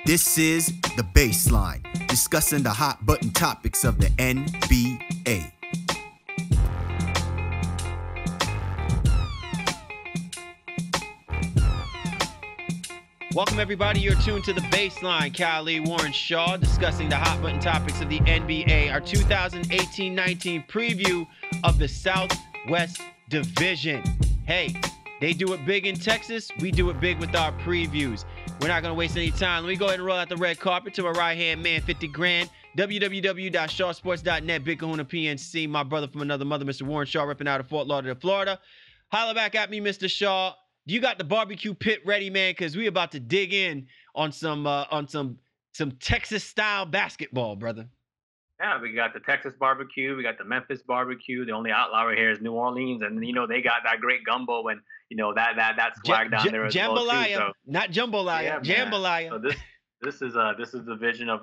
This is The Baseline, discussing the hot button topics of the NBA. Welcome, everybody. You're tuned to The Baseline. Callie, Warren Shaw, discussing the hot button topics of the NBA. Our 2018-19 preview of the Southwest Division. Hey, they do it big in Texas. We do it big with our previews. We're not going to waste any time. Let me go ahead and roll out the red carpet to my right-hand man, 50 grand. www.shawsports.net, Big Kahuna PNC. My brother from another mother, Mr. Warren Shaw, repping out of Fort Lauderdale, Florida. Holla back at me, Mr. Shaw. You got the barbecue pit ready, man, because we about to dig in on some Texas-style basketball, brother. Yeah, we got the Texas barbecue, we got the Memphis barbecue. The only outlier here is New Orleans, and they got that great gumbo and that swag down there as well too. So, not jambalaya, jambalaya. So this is a vision of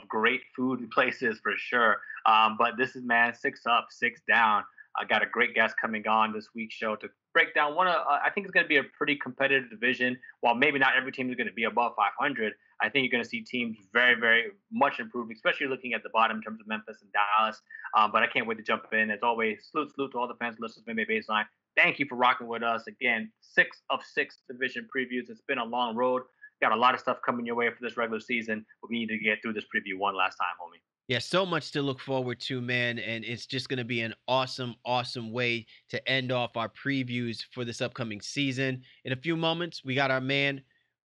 great food places for sure. But this is 6 up, 6 down. I got a great guest coming on this week's show to break down I think it's going to be a pretty competitive division. While maybe not every team is going to be above 500, I think you're going to see teams very, very much improved, especially looking at the bottom in terms of Memphis and Dallas. But I can't wait to jump in. As always, salute to all the fans and listeners of NBA Baseline. Thank you for rocking with us. Again, 6 of 6 division previews. It's been a long road. Got a lot of stuff coming your way for this regular season, but we need to get through this preview one last time, homie. Yeah, so much to look forward to, man, and it's just going to be an awesome, awesome way to end off our previews for this upcoming season. In a few moments, we got our man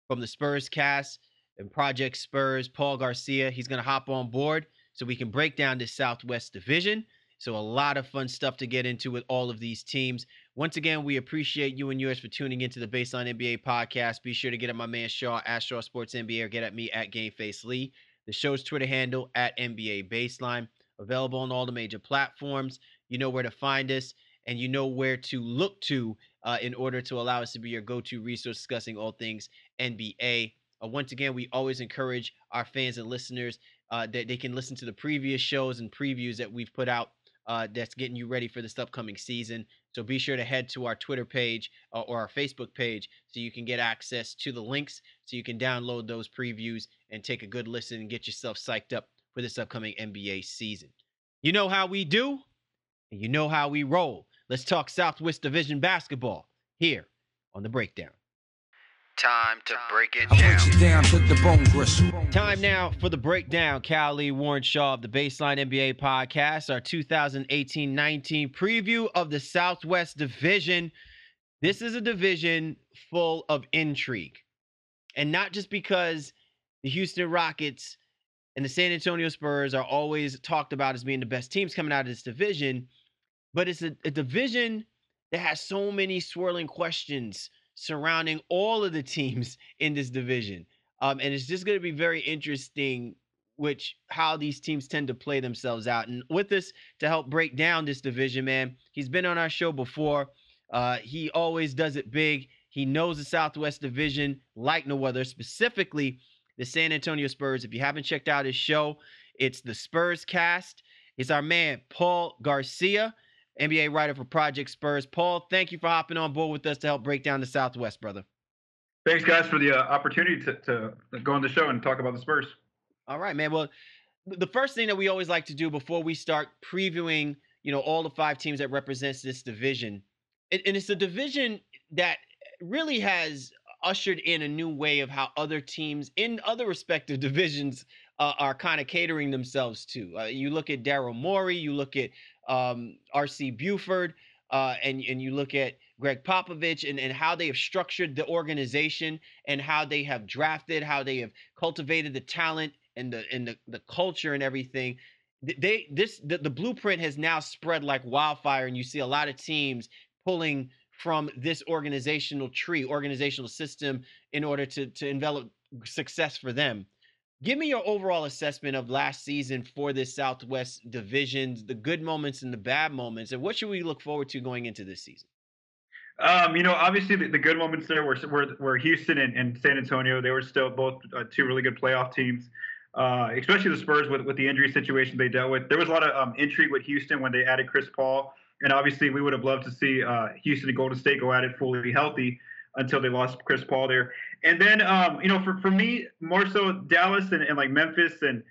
from the Spurs cast and Project Spurs, Paul Garcia. He's going to hop on board so we can break down this Southwest Division. So a lot of fun stuff to get into with all of these teams. Once again, we appreciate you and yours for tuning into the Baseline NBA podcast. Be sure to get at my man Shaw at Shaw Sports NBA or get at me at GameFace Lee. The show's Twitter handle at NBA Baseline, available on all the major platforms. You know where to find us, and you know where to look to in order to allow us to be your go-to resource discussing all things NBA. Once again, we always encourage our fans and listeners that they can listen to the previous shows and previews that we've put out that's getting you ready for this upcoming season. So be sure to head to our Twitter page or our Facebook page so you can get access to the links so you can download those previews and take a good listen and get yourself psyched up for this upcoming NBA season. You know how we do, and you know how we roll. Let's talk Southwest Division basketball here on The Breakdown. Time to break it down. To the bone gristle. Time now for The Breakdown. Callie, Warren Shaw of the Baseline NBA podcast, our 2018-19 preview of the Southwest Division. This is a division full of intrigue. And not just because the Houston Rockets and the San Antonio Spurs are always talked about as being the best teams coming out of this division, but it's a division that has so many swirling questions surrounding all of the teams in this division. And it's just going to be very interesting how these teams tend to play themselves out. And with us to help break down this division, man, he's been on our show before. He always does it big. He knows the Southwest Division like no other, specifically the San Antonio Spurs. If you haven't checked out his show, it's the Spurs cast. It's our man, Paul Garcia, NBA writer for Project Spurs. Paul, thank you for hopping on board with us to help break down the Southwest, brother. Thanks, guys, for the opportunity to go on the show and talk about the Spurs. All right, man. Well, the first thing that we always like to do before we start previewing, all the 5 teams that represents this division, and it's a division that really has ushered in a new way of how other teams in other respective divisions are kind of catering themselves to. You look at Daryl Morey, you look at R.C. Buford, and you look at Greg Popovich and how they have structured the organization and how they have drafted, how they have cultivated the talent and the culture and everything. The blueprint has now spread like wildfire, and you see a lot of teams pulling from this organizational system in order to envelop success for them. Give me your overall assessment of last season for this Southwest Division, the good moments and the bad moments, and what should we look forward to going into this season? Obviously the good moments there were Houston and San Antonio. They were still both 2 really good playoff teams, especially the Spurs with the injury situation they dealt with. There was a lot of intrigue with Houston when they added Chris Paul. And obviously, we would have loved to see Houston and Golden State go at it fully healthy until they lost Chris Paul there. And then, for me, more so Dallas and like Memphis and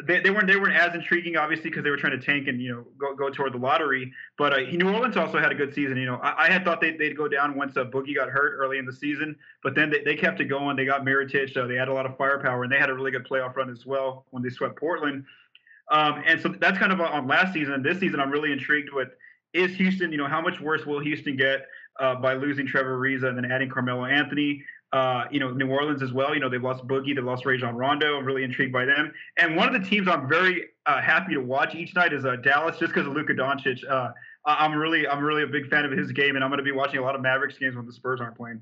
they weren't as intriguing, obviously, because they were trying to tank and go toward the lottery. But New Orleans also had a good season. I had thought they'd go down once Boogie got hurt early in the season, but then they kept it going. They got Mirotic. They had a lot of firepower, and they had a really good playoff run as well when they swept Portland. And so that's kind of on last season. This season, I'm really intrigued with is Houston. How much worse will Houston get by losing Trevor Ariza and then adding Carmelo Anthony? New Orleans as well. They've lost Boogie, they've lost Rajon Rondo. I'm really intrigued by them. And one of the teams I'm very happy to watch each night is Dallas, just because of Luka Doncic. I'm really a big fan of his game, and I'm going to be watching a lot of Mavericks games when the Spurs aren't playing.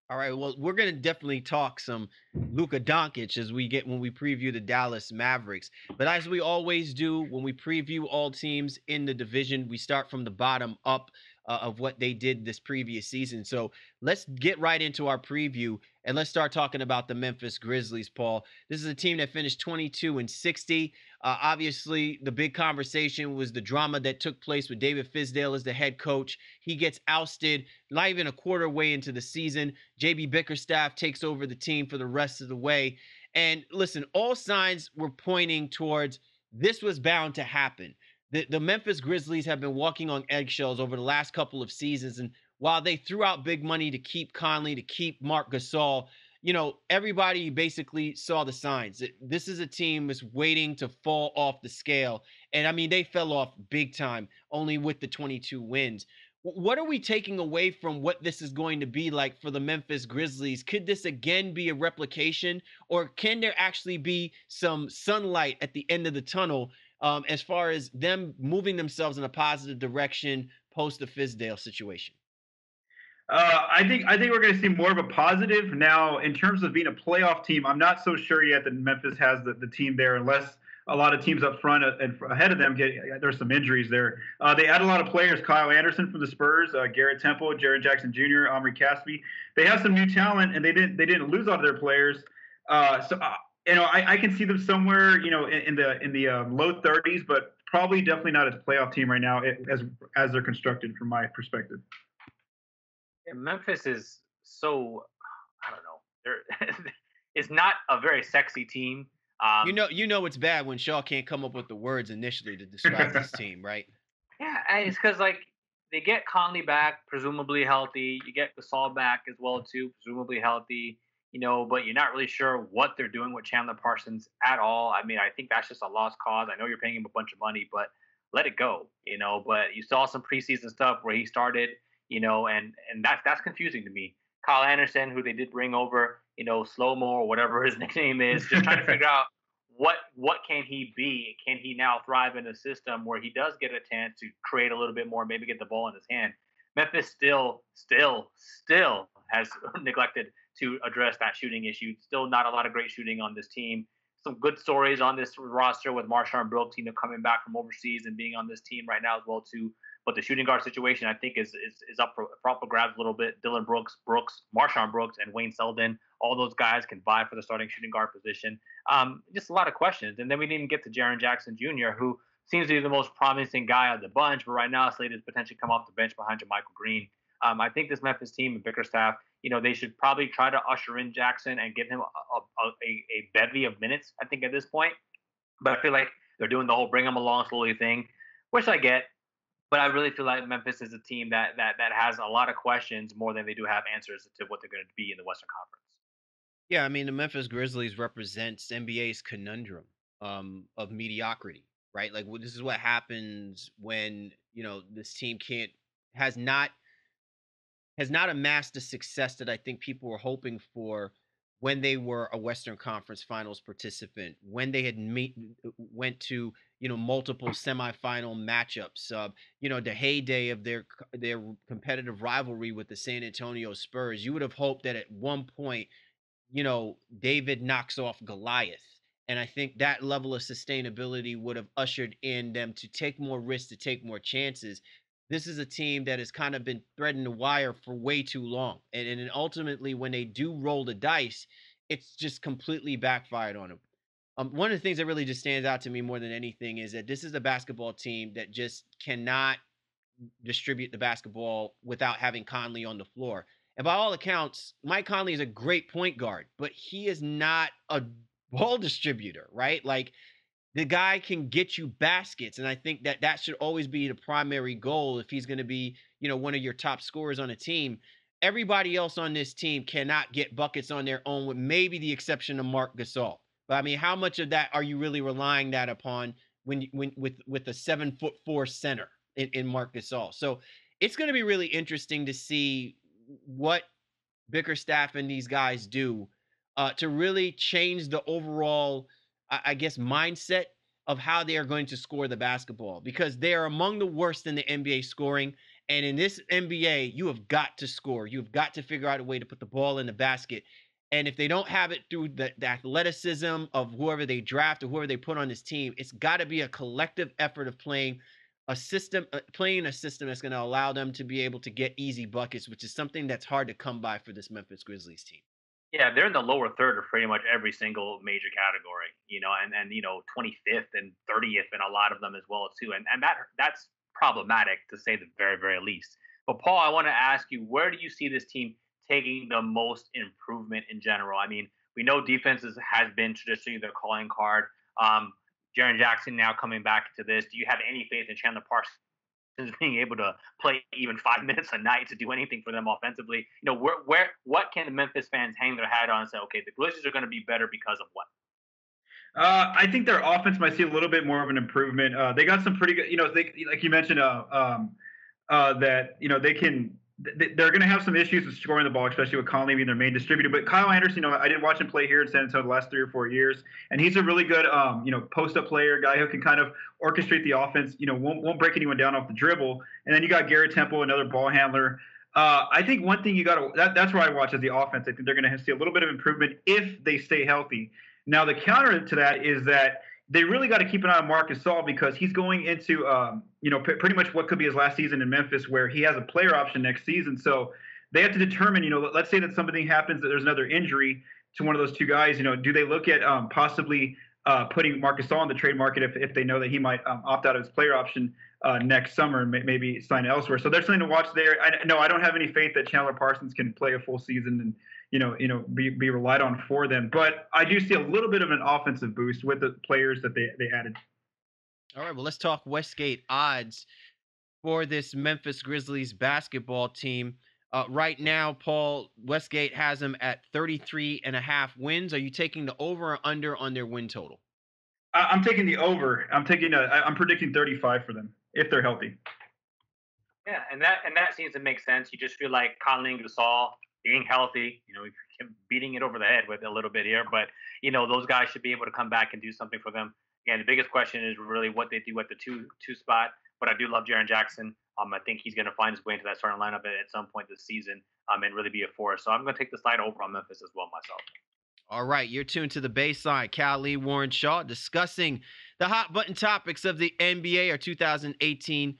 All right, well, we're going to definitely talk some Luka Doncic when we preview the Dallas Mavericks. But as we always do, when we preview all teams in the division, we start from the bottom up of what they did this previous season. So let's get right into our preview, and let's start talking about the Memphis Grizzlies, Paul. This is a team that finished 22-60. Obviously, the big conversation was the drama that took place with David Fizdale as the head coach. He gets ousted not even a quarter way into the season. JB Bickerstaff takes over the team for the rest of the way. And listen, all signs were pointing towards this was bound to happen. The Memphis Grizzlies have been walking on eggshells over the last couple of seasons. And while they threw out big money to keep Conley, to keep Marc Gasol, everybody basically saw the signs. This is a team that's waiting to fall off the scale. And I mean, they fell off big time, only with the 22 wins. What are we taking away from what this is going to be like for the Memphis Grizzlies? Could this again be a replication, or can there actually be some sunlight at the end of the tunnel as far as them moving themselves in a positive direction post the Fizdale situation? I think we're going to see more of a positive now in terms of being a playoff team. I'm not so sure yet that Memphis has the team there, unless a lot of teams up front and ahead of them there's some injuries there. They add a lot of players: Kyle Anderson from the Spurs, Garrett Temple, Jaren Jackson Jr., Omri Caspi. They have some new talent, and they didn't lose all of their players. I can see them somewhere in the low 30s, but probably definitely not as a playoff team right now as they're constructed from my perspective. Yeah, Memphis is so, I don't know. It's not a very sexy team. It's bad when Shaw can't come up with the words initially to describe this team, right? Yeah, and it's because they get Conley back, presumably healthy. You get Gasol back as well too, presumably healthy. But you're not really sure what they're doing with Chandler Parsons at all. I mean, I think that's just a lost cause. I know you're paying him a bunch of money, but let it go. But you saw some preseason stuff where he started. And that's confusing to me. Kyle Anderson, who they did bring over, Slow-Mo or whatever his nickname is, just trying to figure out what can he be? Can he now thrive in a system where he does get a chance to create a little bit more, maybe get the ball in his hand? Memphis still has neglected to address that shooting issue. Still not a lot of great shooting on this team. Some good stories on this roster with Marshawn Brooks, coming back from overseas and being on this team right now as well too. But the shooting guard situation, I think, is up for grabs a little bit. Dylan Brooks, Marshawn Brooks, and Wayne Selden, all those guys can vie for the starting shooting guard position. Just a lot of questions. And then we didn't get to Jaren Jackson Jr., who seems to be the most promising guy of the bunch, but right now slated to potentially come off the bench behind JaMychal Green. I think this Memphis team and Bickerstaff, they should probably try to usher in Jackson and give him a bevy of minutes, I think, at this point. But I feel like they're doing the whole bring him along slowly thing, which I get. But I really feel like Memphis is a team that has a lot of questions more than they do have answers to what they're going to be in the Western Conference. Yeah, I mean, the Memphis Grizzlies represents NBA's conundrum of mediocrity, right? Like, this is what happens when, this team has not amassed the success that I think people were hoping for when they were a Western Conference Finals participant, when they had went to multiple semifinal matchups, the heyday of their competitive rivalry with the San Antonio Spurs. You would have hoped that at one point, David knocks off Goliath. And I think that level of sustainability would have ushered in them to take more risks, to take more chances. This is a team that has kind of been threading the wire for way too long. And ultimately, when they do roll the dice, it's just completely backfired on them. One of the things that really just stands out to me more than anything is that this is a basketball team that just cannot distribute the basketball without having Conley on the floor. And by all accounts, Mike Conley is a great point guard, but he is not a ball distributor, right? Like, the guy can get you baskets, and I think that should always be the primary goal if he's going to be, one of your top scorers on a team. Everybody else on this team cannot get buckets on their own, with maybe the exception of Marc Gasol. But I mean, how much of that are you really relying that upon when with a 7'4" center in Marc Gasol? So it's going to be really interesting to see what Bickerstaff and these guys do to really change the overall, I guess, mindset of how they are going to score the basketball, because they are among the worst in the NBA scoring. And in this NBA, you have got to score. You've got to figure out a way to put the ball in the basket. And if they don't have it through the athleticism of whoever they draft or whoever they put on this team, it's got to be a collective effort of playing a system that's going to allow them to be able to get easy buckets, which is something that's hard to come by for this Memphis Grizzlies team. Yeah, they're in the lower third of pretty much every single major category, and 25th and 30th in a lot of them as well too. And that's problematic, to say the very, very least. But Paul, I want to ask you, where do you see this team taking the most improvement in general? I mean, we know defenses has been traditionally their calling card. Jaren Jackson now coming back to this. Do you have any faith in Chandler Parsons being able to play even 5 minutes a night to do anything for them offensively? What can the Memphis fans hang their hat on and say, okay, the Grizzlies are going to be better because of what? I think their offense might see a little bit more of an improvement. They got some pretty good, like you mentioned, that they can. They're going to have some issues with scoring the ball, especially with Conley being their main distributor. But Kyle Anderson, I didn't watch him play here in San Antonio the last 3 or 4 years, and he's a really good, post-up player, guy who can kind of orchestrate the offense. Won't break anyone down off the dribble. And then you got Garrett Temple, another ball handler. I think one thing you got to that's where I watch as the offense. I think they're going to see a little bit of improvement if they stay healthy. Now the counter to that is that they really got to keep an eye on Marc Gasol, because he's going into, pretty much what could be his last season in Memphis, where he has a player option next season. So they have to determine, let's say that something happens, that there's another injury to one of those two guys. Do they look at possibly putting Marc Gasol on the trade market if they know that he might opt out of his player option next summer and maybe sign elsewhere? So there's something to watch there. I don't have any faith that Chandler Parsons can play a full season and be relied on for them. But I do see a little bit of an offensive boost with the players that they added. All right, well, let's talk Westgate odds for this Memphis Grizzlies basketball team. Right now, Paul, Westgate has them at 33.5 wins. Are you taking the over or under on their win total? I'm taking the over. I'm predicting 35 for them if they're healthy. Yeah, and that seems to make sense. You just feel like Conley and Gasol being healthy, beating it over the head with a little bit here, but those guys should be able to come back and do something for them. Again, the biggest question is really what they do at the two spot. But I do love Jaren Jackson. I think he's going to find his way into that starting lineup at some point this season and really be a force. So I'm going to take the slide over on Memphis as well myself. All right, you're tuned to The Baseline. Cal Lee, Warren Shaw, discussing the hot button topics of the NBA, our 2018-19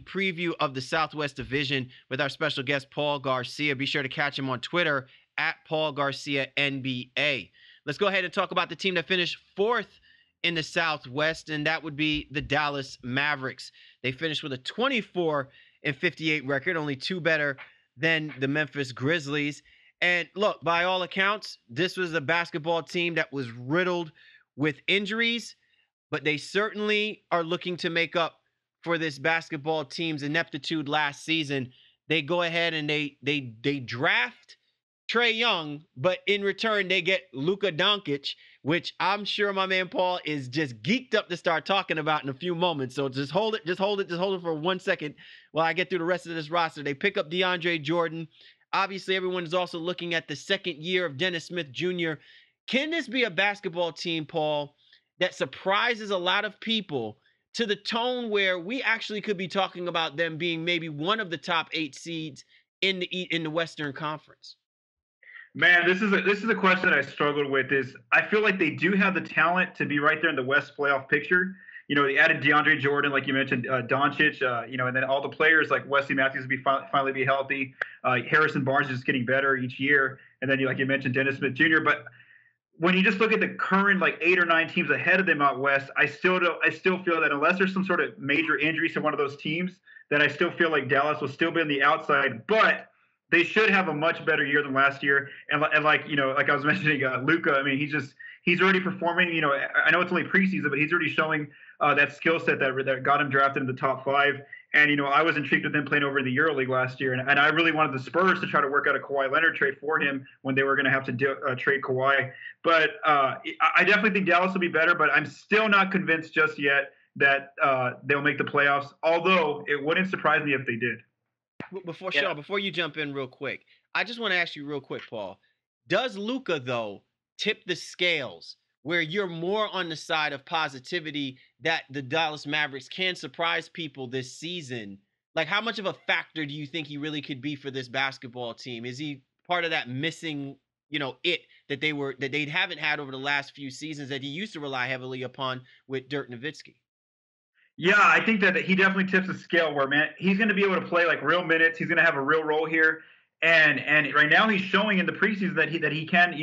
preview of the Southwest Division with our special guest, Paul Garcia. Be sure to catch him on Twitter at Paul Garcia NBA. Let's go ahead and talk about the team that finished 4th in the Southwest, and that would be the Dallas Mavericks. They finished with a 24-58 record, only 2 better than the Memphis Grizzlies. And look, by all accounts, this was a basketball team that was riddled with injuries, but they certainly are looking to make up for this basketball team's ineptitude last season. They go ahead and they draft Trae Young, but in return they get Luka Doncic, which I'm sure my man Paul is just geeked up to start talking about in a few moments. So just hold it for 1 second while I get through the rest of this roster. They pick up DeAndre Jordan. Obviously, everyone is also looking at the second year of Dennis Smith Jr. Can this be a basketball team, Paul, that surprises a lot of people to the tone where we actually could be talking about them being maybe one of the top 8 seeds in the Western Conference? Man, this is a question that I struggled with. Is I feel like they do have the talent to be right there in the West playoff picture. They added DeAndre Jordan, like you mentioned, Doncic, and then all the players like Wesley Matthews will finally be healthy. Harrison Barnes is just getting better each year. And then, like you mentioned, Dennis Smith Jr. But when you just look at the current 8 or 9 teams ahead of them out West, I still feel that unless there's some sort of major injuries to one of those teams, that I still feel like Dallas will still be on the outside. But they should have a much better year than last year. And like, like I was mentioning, Luka, I mean, he's already performing. I know it's only preseason, but he's already showing that skill set that got him drafted in the top 5. And, I was intrigued with him playing over in the EuroLeague last year. And I really wanted the Spurs to try to work out a Kawhi Leonard trade for him when they were going to have to trade Kawhi. But I definitely think Dallas will be better, but I'm still not convinced just yet that they'll make the playoffs, although it wouldn't surprise me if they did. Before you jump in real quick, I just want to ask you real quick, Paul. Does Luka, though, tip the scales where you're more on the side of positivity that the Dallas Mavericks can surprise people this season? Like, how much of a factor do you think he really could be for this basketball team? Is he part of that missing, that they haven't had over the last few seasons that he used to rely heavily upon with Dirk Nowitzki? Yeah, I think that he definitely tips the scale where, man, he's going to be able to play like real minutes. He's going to have a real role here. And right now he's showing in the preseason that he can,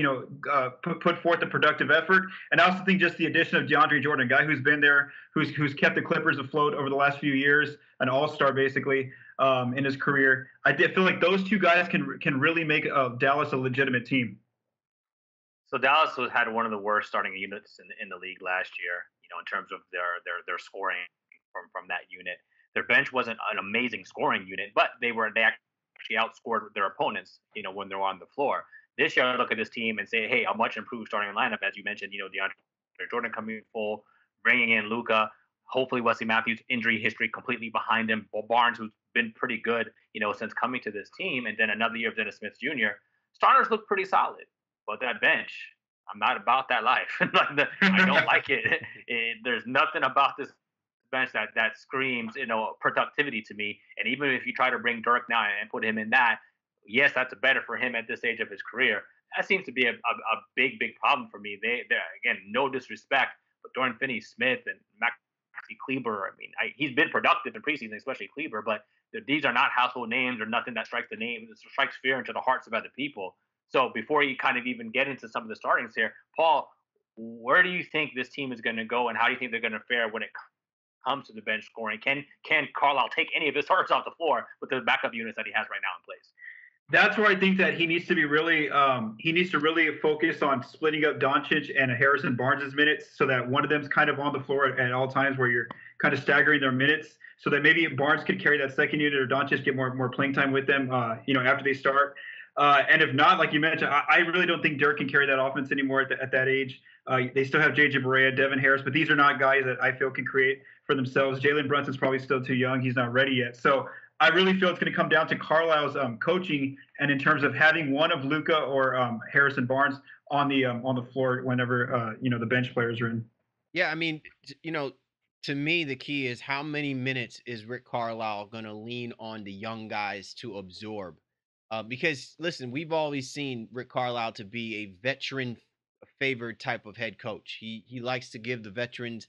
put forth a productive effort. And I also think just the addition of DeAndre Jordan, a guy who's been there, who's kept the Clippers afloat over the last few years, an all-star basically in his career. I feel like those two guys can really make Dallas a legitimate team. So Dallas had one of the worst starting units in the league last year, in terms of their scoring from that unit. Their bench wasn't an amazing scoring unit, but they actually outscored their opponents, when they're on the floor. This year, I look at this team and say, hey, a much improved starting lineup, as you mentioned, DeAndre Jordan coming full, bringing in Luka, hopefully Wesley Matthews' injury history completely behind him, Barnes, who's been pretty good, since coming to this team, and then another year of Dennis Smith Jr. Starters look pretty solid, but that bench, I'm not about that life. I don't like it. There's nothing about this bench that screams, productivity to me. And even if you try to bring Dirk now and put him in that, yes, that's better for him at this stage of his career. That seems to be a big problem for me. They're again, no disrespect, but Dorian Finney-Smith and Maxi Kleber, he's been productive in preseason, especially Kleber, but these are not household names or nothing that strikes fear into the hearts of other people. So before you kind of even get into some of the startings here, Paul, where do you think this team is going to go, and how do you think they're going to fare when it comes to the bench scoring? Can Carlisle take any of his starters off the floor with the backup units that he has right now in place? That's where I think that he needs to be really focus on splitting up Doncic and Harrison Barnes' minutes so that one of them's kind of on the floor at all times, where you're kind of staggering their minutes, so that maybe Barnes could carry that second unit or Doncic get more playing time with them, after they start. And if not, like you mentioned, I really don't think Dirk can carry that offense anymore at that age. They still have J.J. Barea, Devin Harris, but these are not guys that I feel can create for themselves. Jalen Brunson's probably still too young. He's not ready yet. So I really feel it's going to come down to Carlisle's coaching, and in terms of having one of Luka or Harrison Barnes on the floor whenever the bench players are in. Yeah, to me, the key is how many minutes is Rick Carlisle going to lean on the young guys to absorb? Because, listen, we've always seen Rick Carlisle to be a veteran-favored type of head coach. He likes to give the veterans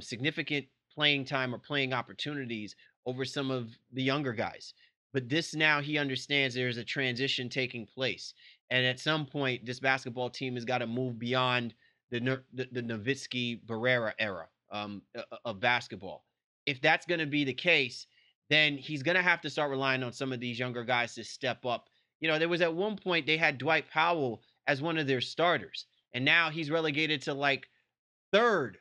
significant playing time or playing opportunities over some of the younger guys. But now he understands there's a transition taking place. And at some point, this basketball team has got to move beyond the Nowitzki-Barrera era of basketball. If that's going to be the case, then he's going to have to start relying on some of these younger guys to step up. There was at one point they had Dwight Powell as one of their starters, and now he's relegated to like third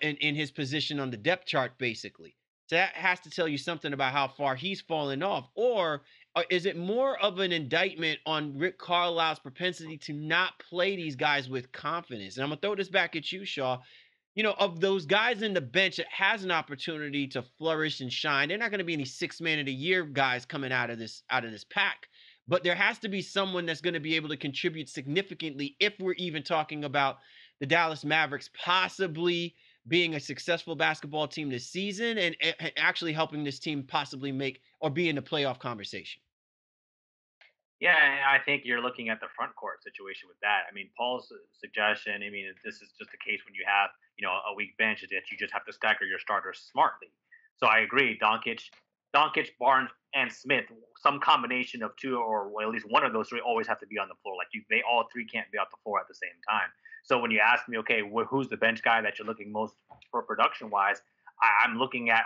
in his position on the depth chart, basically. So that has to tell you something about how far he's fallen off. Or is it more of an indictment on Rick Carlisle's propensity to not play these guys with confidence? And I'm going to throw this back at you, Shaw. Of those guys in the bench that has an opportunity to flourish and shine, they're not going to be any 6 man of the year guys coming out of this pack. But there has to be someone that's going to be able to contribute significantly if we're even talking about the Dallas Mavericks possibly being a successful basketball team this season and actually helping this team possibly make or be in the playoff conversation. Yeah, I think you're looking at the front court situation with that. Paul's suggestion, this is just the case when you have, a weak bench, is that you just have to stagger your starters smartly. So I agree. Doncic, Barnes, and Smith, some combination of two or at least one of those three always have to be on the floor. They all three can't be off the floor at the same time. So when you ask me, okay, who's the bench guy that you're looking most for production-wise, I'm looking at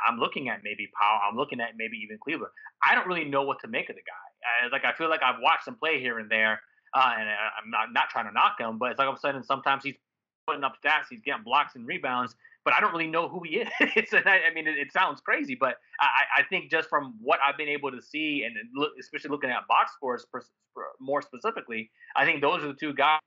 maybe Powell. I'm looking at maybe even Cleveland. I don't really know what to make of the guy. I feel like I've watched him play here and there, and I'm not trying to knock him, but it's like all of a sudden sometimes he's putting up stats, he's getting blocks and rebounds, but I don't really know who he is. It sounds crazy, but I think just from what I've been able to see, and especially looking at box scores more specifically, I think those are the two guys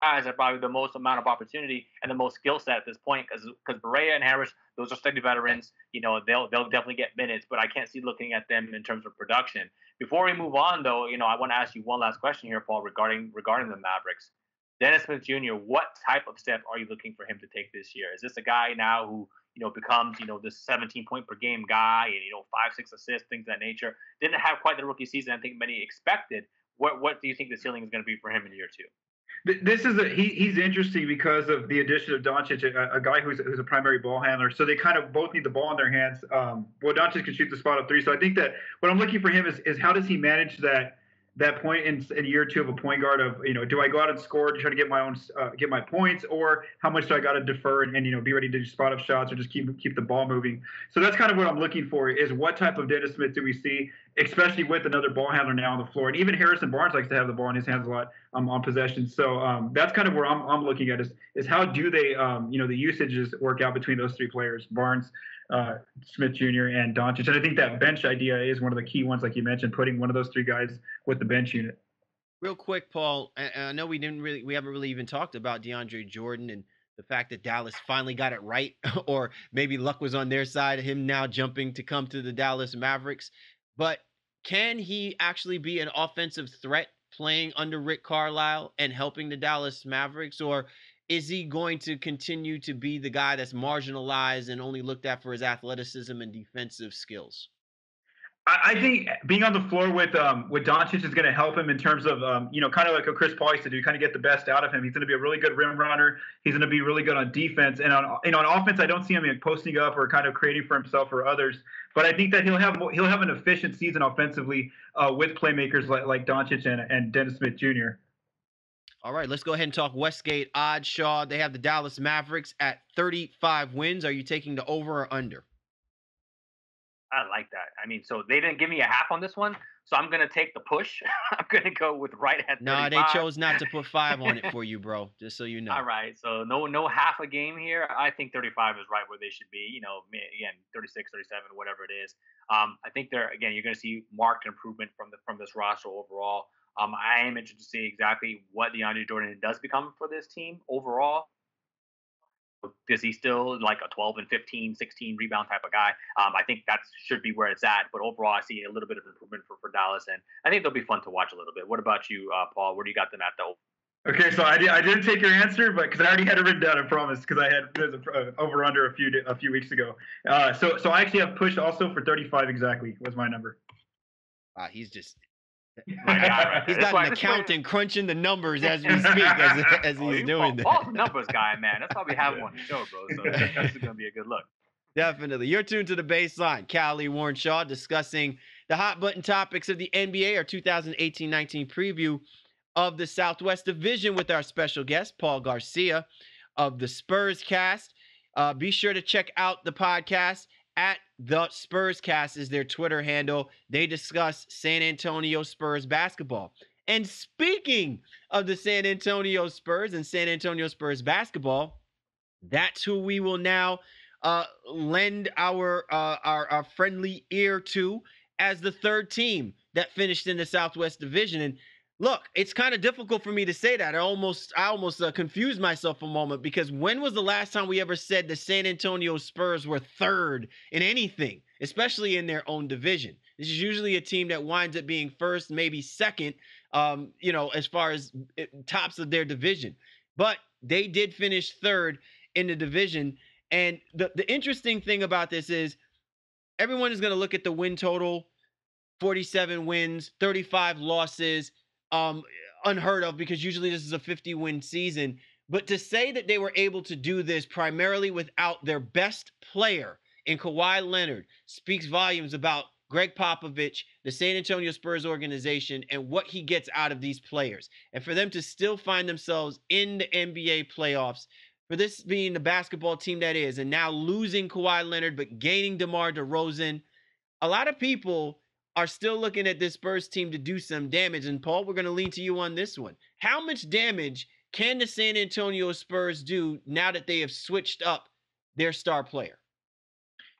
have probably the most amount of opportunity and the most skill set at this point, because Barea and Harris, those are steady veterans. They'll definitely get minutes, but I can't see looking at them in terms of production. Before we move on, though, I want to ask you one last question here, Paul, regarding the Mavericks. Dennis Smith Jr., what type of step are you looking for him to take this year? Is this a guy now who becomes this 17-point per game guy and 5-6 assists, things of that nature? Didn't have quite the rookie season I think many expected. What do you think the ceiling is going to be for him in year 2? This is he's interesting because of the addition of Doncic, a guy who's a primary ball handler. So they kind of both need the ball in their hands. Doncic can shoot the spot up 3. So I think that what I'm looking for him is how does he manage that point in year 2 of a point guard of, do I go out and score to try to get my points, or how much do I got to defer and be ready to do spot up shots or just keep the ball moving? So that's kind of what I'm looking for, is what type of Dennis Smith do we see, especially with another ball handler now on the floor. And even Harrison Barnes likes to have the ball in his hands a lot on possession. So that's kind of where I'm looking at is how do they, the usages work out between those 3 players, Barnes, Smith Jr. and Doncic. And I think that bench idea is one of the key ones, like you mentioned, putting one of those 3 guys with the bench unit. Real quick, Paul, I know we haven't really even talked about DeAndre Jordan and the fact that Dallas finally got it right, or maybe luck was on their side, him now jumping to come to the Dallas Mavericks. But can he actually be an offensive threat playing under Rick Carlisle and helping the Dallas Mavericks, or is he going to continue to be the guy that's marginalized and only looked at for his athleticism and defensive skills? I think being on the floor with Doncic is going to help him in terms of, kind of like what Chris Paul used to do, kind of get the best out of him. He's going to be a really good rim runner. He's going to be really good on defense. And on offense, I don't see him posting up or kind of creating for himself or others. But I think that he'll have an efficient season offensively with playmakers like Doncic and Dennis Smith Jr. All right, let's go ahead and talk Westgate Odds, Shaw. They have the Dallas Mavericks at 35 wins. Are you taking the over or under? I like that. So they didn't give me a half on this one, so I'm going to take the push. I'm going to go with right at 35. No, they chose not to put 5 on it for you, bro, just so you know. All right, so no half a game here. I think 35 is right where they should be. Again, 36, 37, whatever it is. I think you're going to see marked improvement from this roster overall. I am interested to see exactly what DeAndre Jordan does become for this team overall. Is he still like a 12 and 15, 16 rebound type of guy? I think that should be where it's at. But overall, I see a little bit of improvement for Dallas, and I think they'll be fun to watch a little bit. What about you, Paul? Where do you got them at, though? Okay, so I didn't take your answer, but because I already had it written down, I promise, because I had over under a few weeks ago. So I actually have pushed also for 35 exactly was my number. He's just. He's got an accountant crunching the numbers as we speak, as he's doing that. Paul's numbers guy, man. That's why we have him on the show, bro. So this is going to be a good look. Definitely. You're tuned to The Baseline. Callie Warren Shaw discussing the hot button topics of the NBA, our 2018-19 preview of the Southwest Division with our special guest, Paul Garcia of the Spurs Cast. Be sure to check out the podcast at the Spurs Cast is their Twitter handle. They discuss San Antonio Spurs basketball. And speaking of the San Antonio Spurs and San Antonio Spurs basketball, that's who we will now lend our friendly ear to as the 3rd team that finished in the Southwest Division. And look, it's kind of difficult for me to say that. I almost confused myself a moment, because when was the last time we ever said the San Antonio Spurs were 3rd in anything, especially in their own division? This is usually a team that winds up being 1st, maybe 2nd, as far as tops of their division. But they did finish 3rd in the division. And the interesting thing about this is everyone is going to look at the win total, 47 wins, 35 losses. Unheard of, because usually this is a 50-win season. But to say that they were able to do this primarily without their best player in Kawhi Leonard speaks volumes about Greg Popovich, the San Antonio Spurs organization, and what he gets out of these players. And for them to still find themselves in the NBA playoffs for this being the basketball team that is, and now losing Kawhi Leonard but gaining DeMar DeRozan, a lot of people are still looking at this Spurs team to do some damage. And Paul, we're going to lean to you on this one. How much damage can the San Antonio Spurs do now that they have switched up their star player?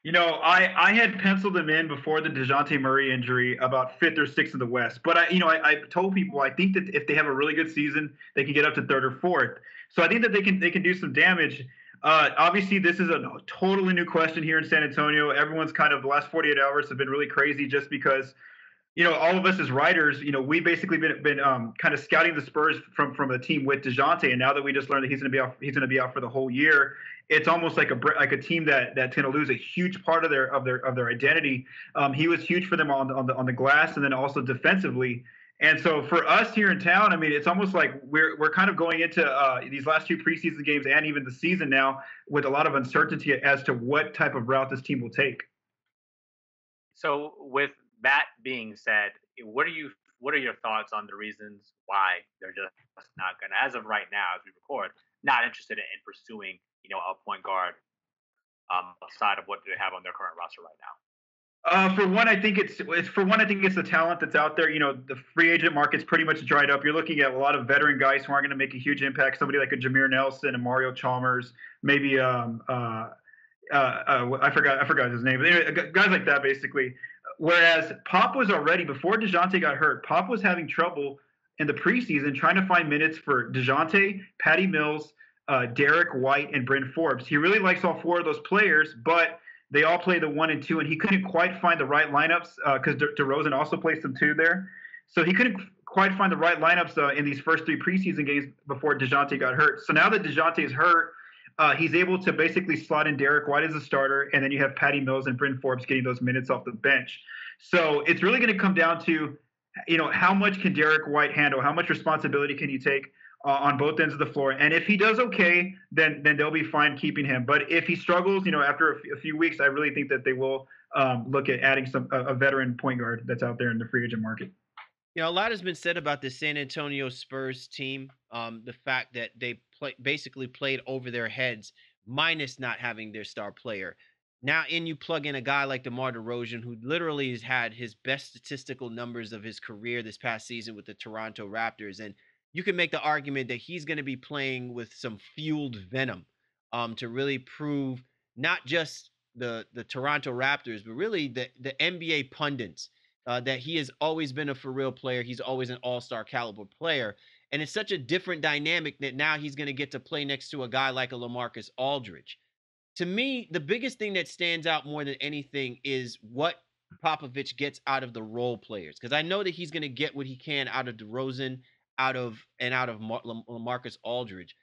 I had penciled them in before the DeJounte Murray injury about 5th or 6th in the West. But I told people I think that if they have a really good season, they can get up to 3rd or 4th. So I think that they can do some damage. Obviously, this is a totally new question here in San Antonio. Everyone's kind of the last 48 hours have been really crazy just because, all of us as writers, we basically been kind of scouting the Spurs from a team with DeJounte, and now that we just learned that he's going to be out for the whole year, it's almost like a team that's going to lose a huge part of their identity. He was huge for them on the glass and then also defensively. And so for us here in town, I mean, it's almost like we're kind of going into these last 2 preseason games and even the season now with a lot of uncertainty as to what type of route this team will take. So with that being said, what are your thoughts on the reasons why they're just not going to, as of right now, as we record, not interested in pursuing, a point guard outside of what they have on their current roster right now? For one, I think it's the talent that's out there. The free agent market's pretty much dried up. You're looking at a lot of veteran guys who aren't going to make a huge impact. Somebody like a Jameer Nelson and Mario Chalmers, maybe I forgot his name. But anyway, guys like that basically. Whereas Pop was already, before DeJounte got hurt, Pop was having trouble in the preseason trying to find minutes for DeJounte, Patty Mills, Derek White, and Bryn Forbes. He really likes all 4 of those players, but they all play the 1 and 2, and he couldn't quite find the right lineups because DeRozan also plays some 2 there. So he couldn't quite find the right lineups in these first 3 preseason games before DeJounte got hurt. So now that DeJounte is hurt, he's able to basically slot in Derek White as a starter, and then you have Patty Mills and Bryn Forbes getting those minutes off the bench. So it's really going to come down to, how much can Derek White handle? How much responsibility can you take on both ends of the floor? And if he does okay, then they'll be fine keeping him. But if he struggles, after a few weeks, I really think that they will look at adding a veteran point guard that's out there in the free agent market. A lot has been said about the San Antonio Spurs team. The fact that they basically played over their heads, minus not having their star player. Now, you plug in a guy like DeMar DeRozan, who literally has had his best statistical numbers of his career this past season with the Toronto Raptors, and you can make the argument that he's going to be playing with some fueled venom to really prove not just the Toronto Raptors, but really the NBA pundits that he has always been a for-real player. He's always an all-star caliber player. And it's such a different dynamic that now he's going to get to play next to a guy like a LaMarcus Aldridge. To me, the biggest thing that stands out more than anything is what Popovich gets out of the role players. Because I know that he's going to get what he can out of DeRozan, out of LaMarcus Aldridge.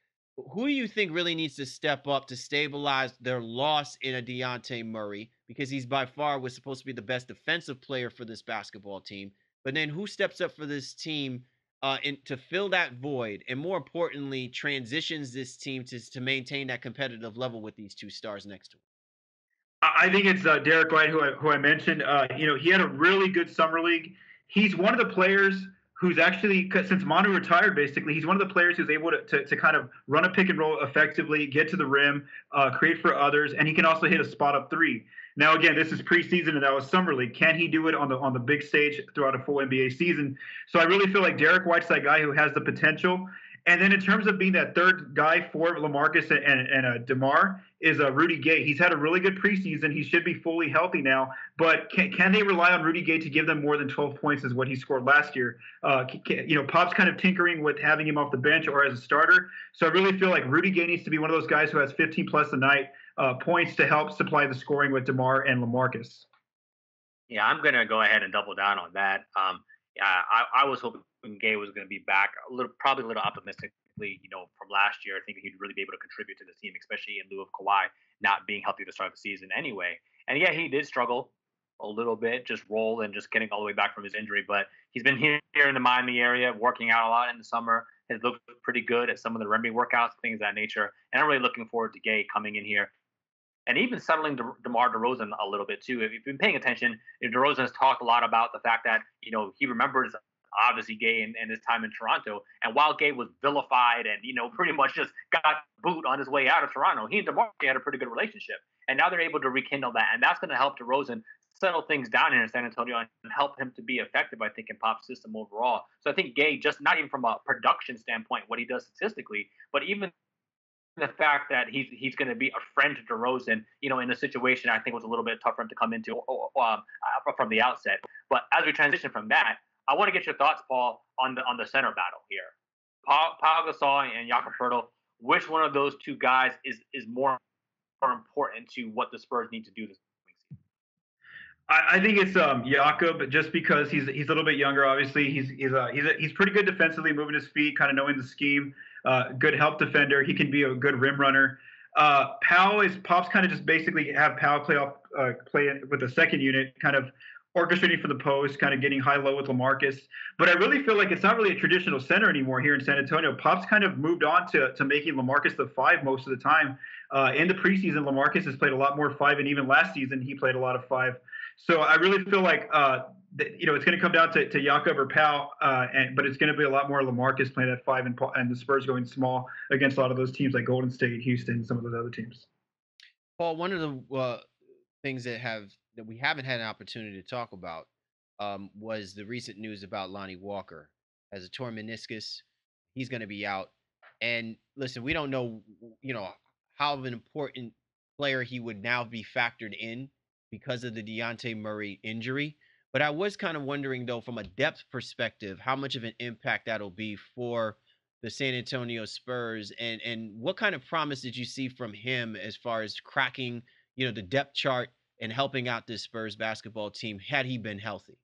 Who do you think really needs to step up to stabilize their loss in a DeJounte Murray? Because he's by far was supposed to be the best defensive player for this basketball team. But then who steps up for this team to fill that void, and more importantly, transitions this team to maintain that competitive level with these 2 stars next to him? I think it's Derek White, who I mentioned. He had a really good summer league. He's one of the players who's actually, since Manu retired, basically, he's one of the players who's able to kind of run a pick and roll effectively, get to the rim, create for others, and he can also hit a spot up 3. Now, again, this is preseason and that was summer league. Can he do it on the big stage throughout a full NBA season? So I really feel like Derek White's that guy who has the potential. And then in terms of being that third guy for LaMarcus and DeMar is Rudy Gay. He's had a really good preseason. He should be fully healthy now. But can they rely on Rudy Gay to give them more than 12 points as what he scored last year? Pop's kind of tinkering with having him off the bench or as a starter. So I really feel like Rudy Gay needs to be one of those guys who has 15 plus a night points to help supply the scoring with DeMar and LaMarcus. Yeah, I'm going to go ahead and double down on that. I was hoping Gay was going to be back probably a little optimistically, from last year. I think he'd really be able to contribute to the team, especially in lieu of Kawhi not being healthy to start the season anyway. And yeah, he did struggle a little bit, just roll and just getting all the way back from his injury. But he's been here in the Miami area, working out a lot in the summer. Has looked pretty good at some of the Remy workouts, things of that nature. And I'm really looking forward to Gay coming in here and even settling DeMar DeRozan a little bit too. If you've been paying attention, DeRozan has talked a lot about the fact that he remembers obviously Gay and his time in Toronto. And while Gay was vilified and, pretty much just got boot on his way out of Toronto, he and DeMar had a pretty good relationship. And now they're able to rekindle that. And that's going to help DeRozan settle things down here in San Antonio and help him to be effective, I think, in Pop's system overall. So I think Gay, just not even from a production standpoint, what he does statistically, but even the fact that he's going to be a friend to DeRozan, in a situation I think was a little bit tough for him to come into from the outset. But as we transition from that, I want to get your thoughts, Paul, on the center battle here. Pau Gasol and Jakob Poeltl, which one of those two guys is more important to what the Spurs need to do this season? I think it's Jakob, just because he's a little bit younger. Obviously, he's pretty good defensively, moving his feet, kind of knowing the scheme. Good help defender. He can be a good rim runner. Pop's kind of just basically have Pau play with the second unit, kind of orchestrating for the post, kind of getting high-low with LaMarcus. But I really feel like it's not really a traditional center anymore here in San Antonio. Pop's kind of moved on to making LaMarcus the 5 most of the time. In the preseason, LaMarcus has played a lot more 5, and even last season he played a lot of 5. So I really feel like it's going to come down to Jakob or Pau, but it's going to be a lot more LaMarcus playing at 5 and the Spurs going small against a lot of those teams like Golden State, Houston, and some of those other teams. Paul, one of the things that we haven't had an opportunity to talk about was the recent news about Lonnie Walker. As a torn meniscus, he's going to be out. And listen, we don't know, how of an important player he would now be factored in because of the Dejounte Murray injury. But I was kind of wondering, though, from a depth perspective, how much of an impact that'll be for the San Antonio Spurs, and what kind of promise did you see from him as far as cracking, the depth chart and helping out this Spurs basketball team had he been healthy?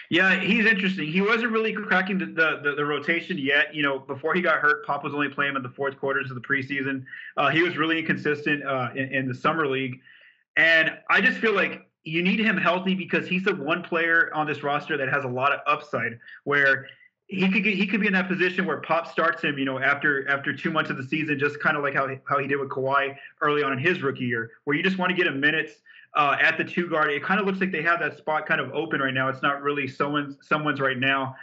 Yeah, he's interesting. He wasn't really cracking the rotation yet. Before he got hurt, Pop was only playing him in the fourth quarters of the preseason. He was really inconsistent in the summer league. And I just feel like you need him healthy because he's the one player on this roster that has a lot of upside, where he could be in that position where Pop starts him, after 2 months of the season, just kind of like how he did with Kawhi early on in his rookie year, where you just want to get him minutes at the 2 guard. It kind of looks like they have that spot kind of open right now. It's not really someone's right now.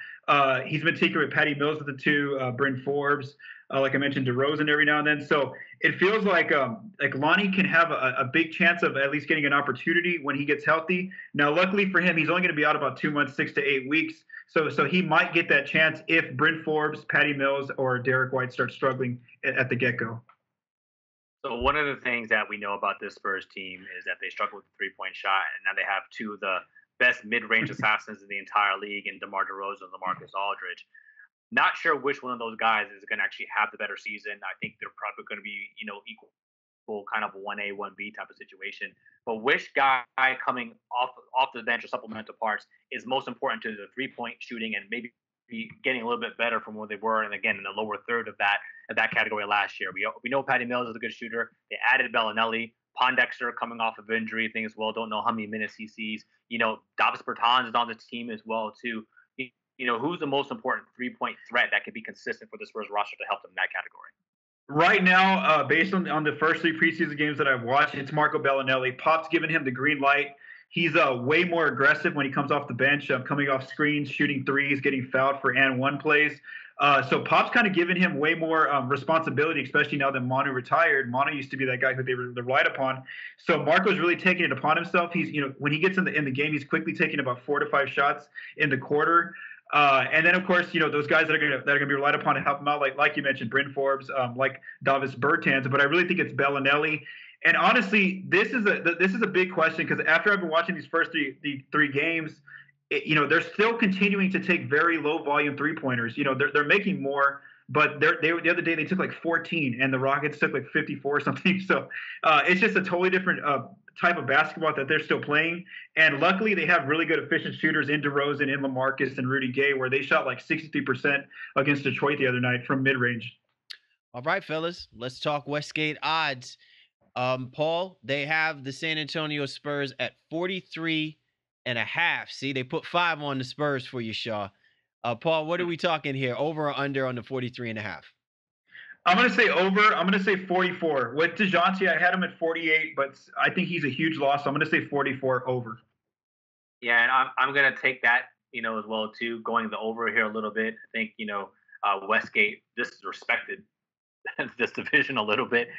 He's been taking with Patty Mills at the 2, Bryn Forbes, like I mentioned, DeRozan every now and then. So it feels like Lonnie can have a big chance of at least getting an opportunity when he gets healthy. Now, luckily for him, he's only going to be out about 2 months, 6 to 8 weeks. So he might get that chance if Bryn Forbes, Patty Mills, or Derek White start struggling at the get-go. So one of the things that we know about this Spurs team is that they struggle with the three-point shot, and now they have 2 of the best mid-range assassins in the entire league in DeMar DeRozan and LaMarcus Aldridge. Not sure which one of those guys is going to actually have the better season. I think they're probably going to be, equal kind of 1A, 1B type of situation. But which guy coming off the bench or supplemental parts is most important to the three-point shooting and maybe getting a little bit better from where they were, and again in the lower third of that category last year. We know Patty Mills is a good shooter. They added Belinelli. Pondexter coming off of injury thing as well. Don't know how many minutes he sees. Davis Bertans is on the team as well too. Who's the most important three-point threat that could be consistent for the Spurs roster to help them in that category? Right now, based on the first 3 preseason games that I've watched, it's Marco Belinelli. Pop's giving him the green light. He's way more aggressive when he comes off the bench, coming off screens, shooting threes, getting fouled for and one plays. So Pop's kind of giving him way more responsibility, especially now that Manu retired. Manu used to be that guy who they relied upon. So Marco's really taking it upon himself. He's, when he gets in the game, he's quickly taking about 4 to 5 shots in the quarter. And then, of course, those guys that are going to be relied upon to help him out, like you mentioned, Bryn Forbes, like Davis Bertans. But I really think it's Belinelli. And honestly, this is a big question, because after I've been watching these first three games, they're still continuing to take very low volume 3-pointers. They're making more, but the other day they took like 14, and the Rockets took like 54 or something. So it's just a totally different type of basketball that they're still playing. And luckily they have really good efficient shooters in DeRozan, in LaMarcus, and Rudy Gay, where they shot like 63% against Detroit the other night from mid-range. All right, fellas, let's talk Westgate odds. Paul, they have the San Antonio Spurs at 43.5. See, they put 5 on the Spurs for you, Shaw. Paul, what are we talking here? Over or under on the 43.5? I'm going to say over. I'm going to say 44. With DeJounte, I had him at 48, but I think he's a huge loss. So I'm going to say 44 over. Yeah, and I'm going to take that as well too. Going the over here a little bit. I think Westgate disrespected this division a little bit.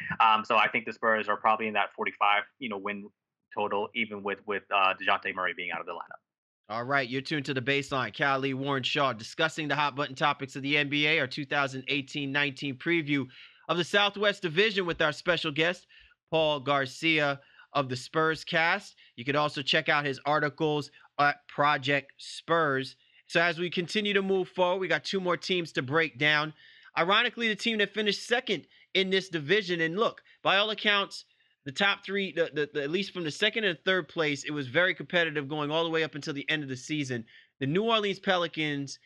So I think the Spurs are probably in that 45, win total, even with DeJounte Murray being out of the lineup. All right, you're tuned to The Baseline. Cal Lee, Warren Shaw, discussing the hot button topics of the NBA, our 2018-19 preview of the Southwest Division with our special guest, Paul Garcia of the Spurs Cast. You could also check out his articles at Project Spurs. So as we continue to move forward, we got two more teams to break down. Ironically, the team that finished second in this division, and look, by all accounts, the top three, at least from the second and third place, it was very competitive going all the way up until the end of the season. The New Orleans Pelicans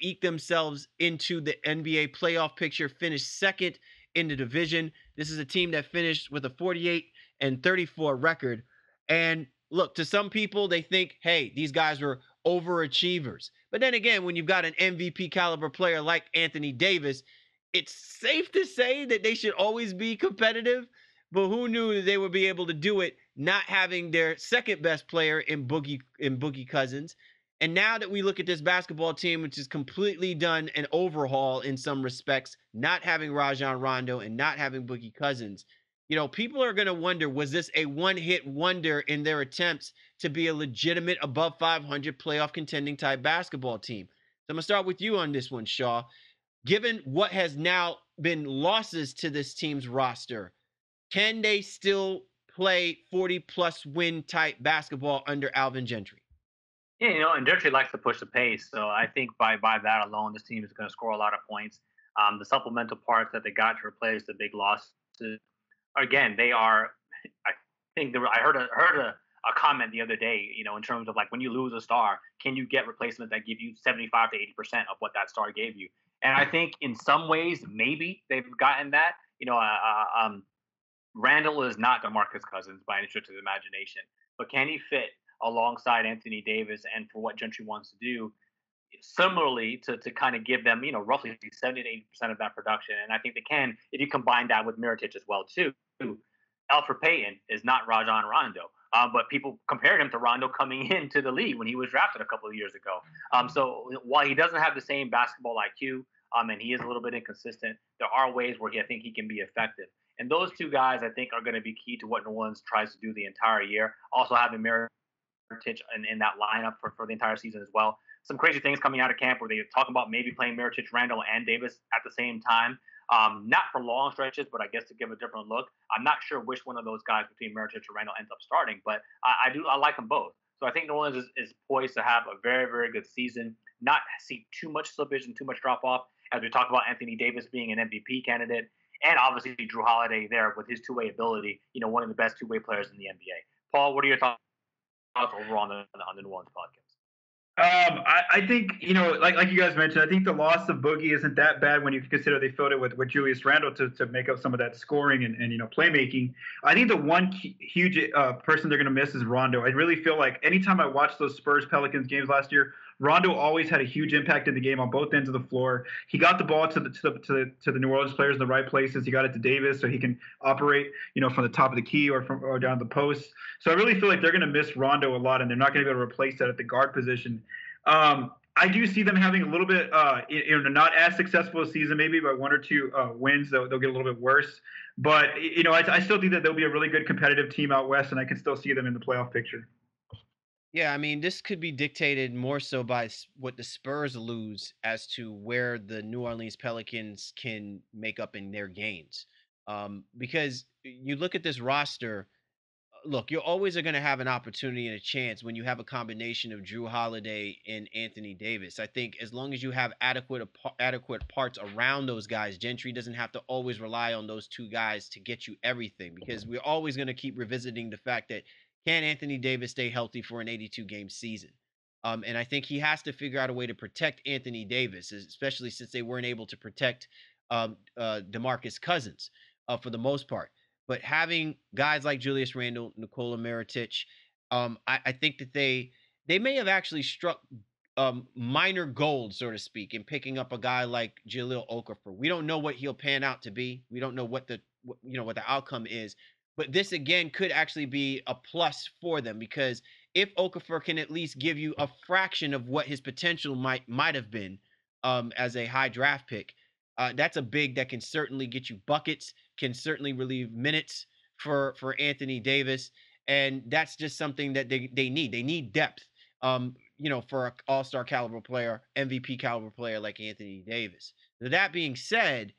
eked themselves into the NBA playoff picture, finished second in the division. This is a team that finished with a 48-34 record. And look, to some people, they think, hey, these guys were overachievers. But then again, when you've got an MVP caliber player like Anthony Davis, it's safe to say that they should always be competitive. But who knew that they would be able to do it not having their second best player in Boogie Cousins? And now that we look at this basketball team, which has completely done an overhaul in some respects, not having Rajon Rondo and not having Boogie Cousins, people are going to wonder, was this a one-hit wonder in their attempts to be a legitimate above 500 playoff contending type basketball team? So I'm going to start with you on this one, Shaw. Given what has now been losses to this team's roster, can they still play 40-plus win type basketball under Alvin Gentry? Yeah, and Gentry likes to push the pace. So I think by that alone, this team is going to score a lot of points. The supplemental parts that they got to replace the big losses, again, they are. I think I heard a comment the other day, in terms of like when you lose a star, can you get replacements that give you 75 to 80% of what that star gave you? And I think in some ways, maybe they've gotten that. Randall is not DeMarcus Cousins by any stretch of the imagination, but can he fit alongside Anthony Davis and for what Gentry wants to do, similarly to kind of give them, roughly 70 to 80% of that production? And I think they can if you combine that with Mirotic as well, too. Elfrid Payton is not Rajon Rondo, but people compared him to Rondo coming into the league when he was drafted a couple of years ago. So while he doesn't have the same basketball IQ, and he is a little bit inconsistent, there are ways where I think he can be effective. And those two guys, I think, are going to be key to what New Orleans tries to do the entire year. Also having Mirotic in that lineup for the entire season as well. Some crazy things coming out of camp where they talk about maybe playing Mirotic, Randall, and Davis at the same time. Not for long stretches, but I guess to give a different look. I'm not sure which one of those guys between Mirotic or Randall ends up starting, but I like them both. So I think New Orleans is poised to have a very, very good season, not see too much slippage and too much drop-off, as we talked about Anthony Davis being an MVP candidate. And obviously Drew Holiday there with his two-way ability, one of the best two-way players in the NBA. Paul, what are your thoughts overall on the New Orleans podcast? I think, like you guys mentioned, I think the loss of Boogie isn't that bad when you consider they filled it with Julius Randle to make up some of that scoring and playmaking. I think the one huge person they're going to miss is Rondo. I really feel like anytime I watched those Spurs Pelicans games last year, Rondo always had a huge impact in the game on both ends of the floor. He got the ball to the New Orleans players in the right places. He got it to Davis so he can operate, from the top of the key or down the post. So I really feel like they're going to miss Rondo a lot, and they're not going to be able to replace that at the guard position. I do see them having a little bit, not as successful a season, maybe by one or two wins. They'll get a little bit worse. But, I still think that they'll be a really good competitive team out west, and I can still see them in the playoff picture. Yeah, I mean, this could be dictated more so by what the Spurs lose as to where the New Orleans Pelicans can make up in their gains. Because you look at this roster, look, you're always going to have an opportunity and a chance when you have a combination of Drew Holiday and Anthony Davis. I think as long as you have adequate parts around those guys, Gentry doesn't have to always rely on those two guys to get you everything, because we're always going to keep revisiting the fact that can Anthony Davis stay healthy for an 82-game season? And I think he has to figure out a way to protect Anthony Davis, especially since they weren't able to protect DeMarcus Cousins for the most part. But having guys like Julius Randle, Nikola Mirotic, I think that they may have actually struck minor gold, so to speak, in picking up a guy like Jahlil Okafor. We don't know what he'll pan out to be. We don't know what the outcome is. But this, again, could actually be a plus for them, because if Okafor can at least give you a fraction of what his potential might have been as a high draft pick, that's a big that can certainly get you buckets, can certainly relieve minutes for Anthony Davis, and that's just something that they need. They need depth. For an all-star caliber player, MVP caliber player like Anthony Davis. So that being said,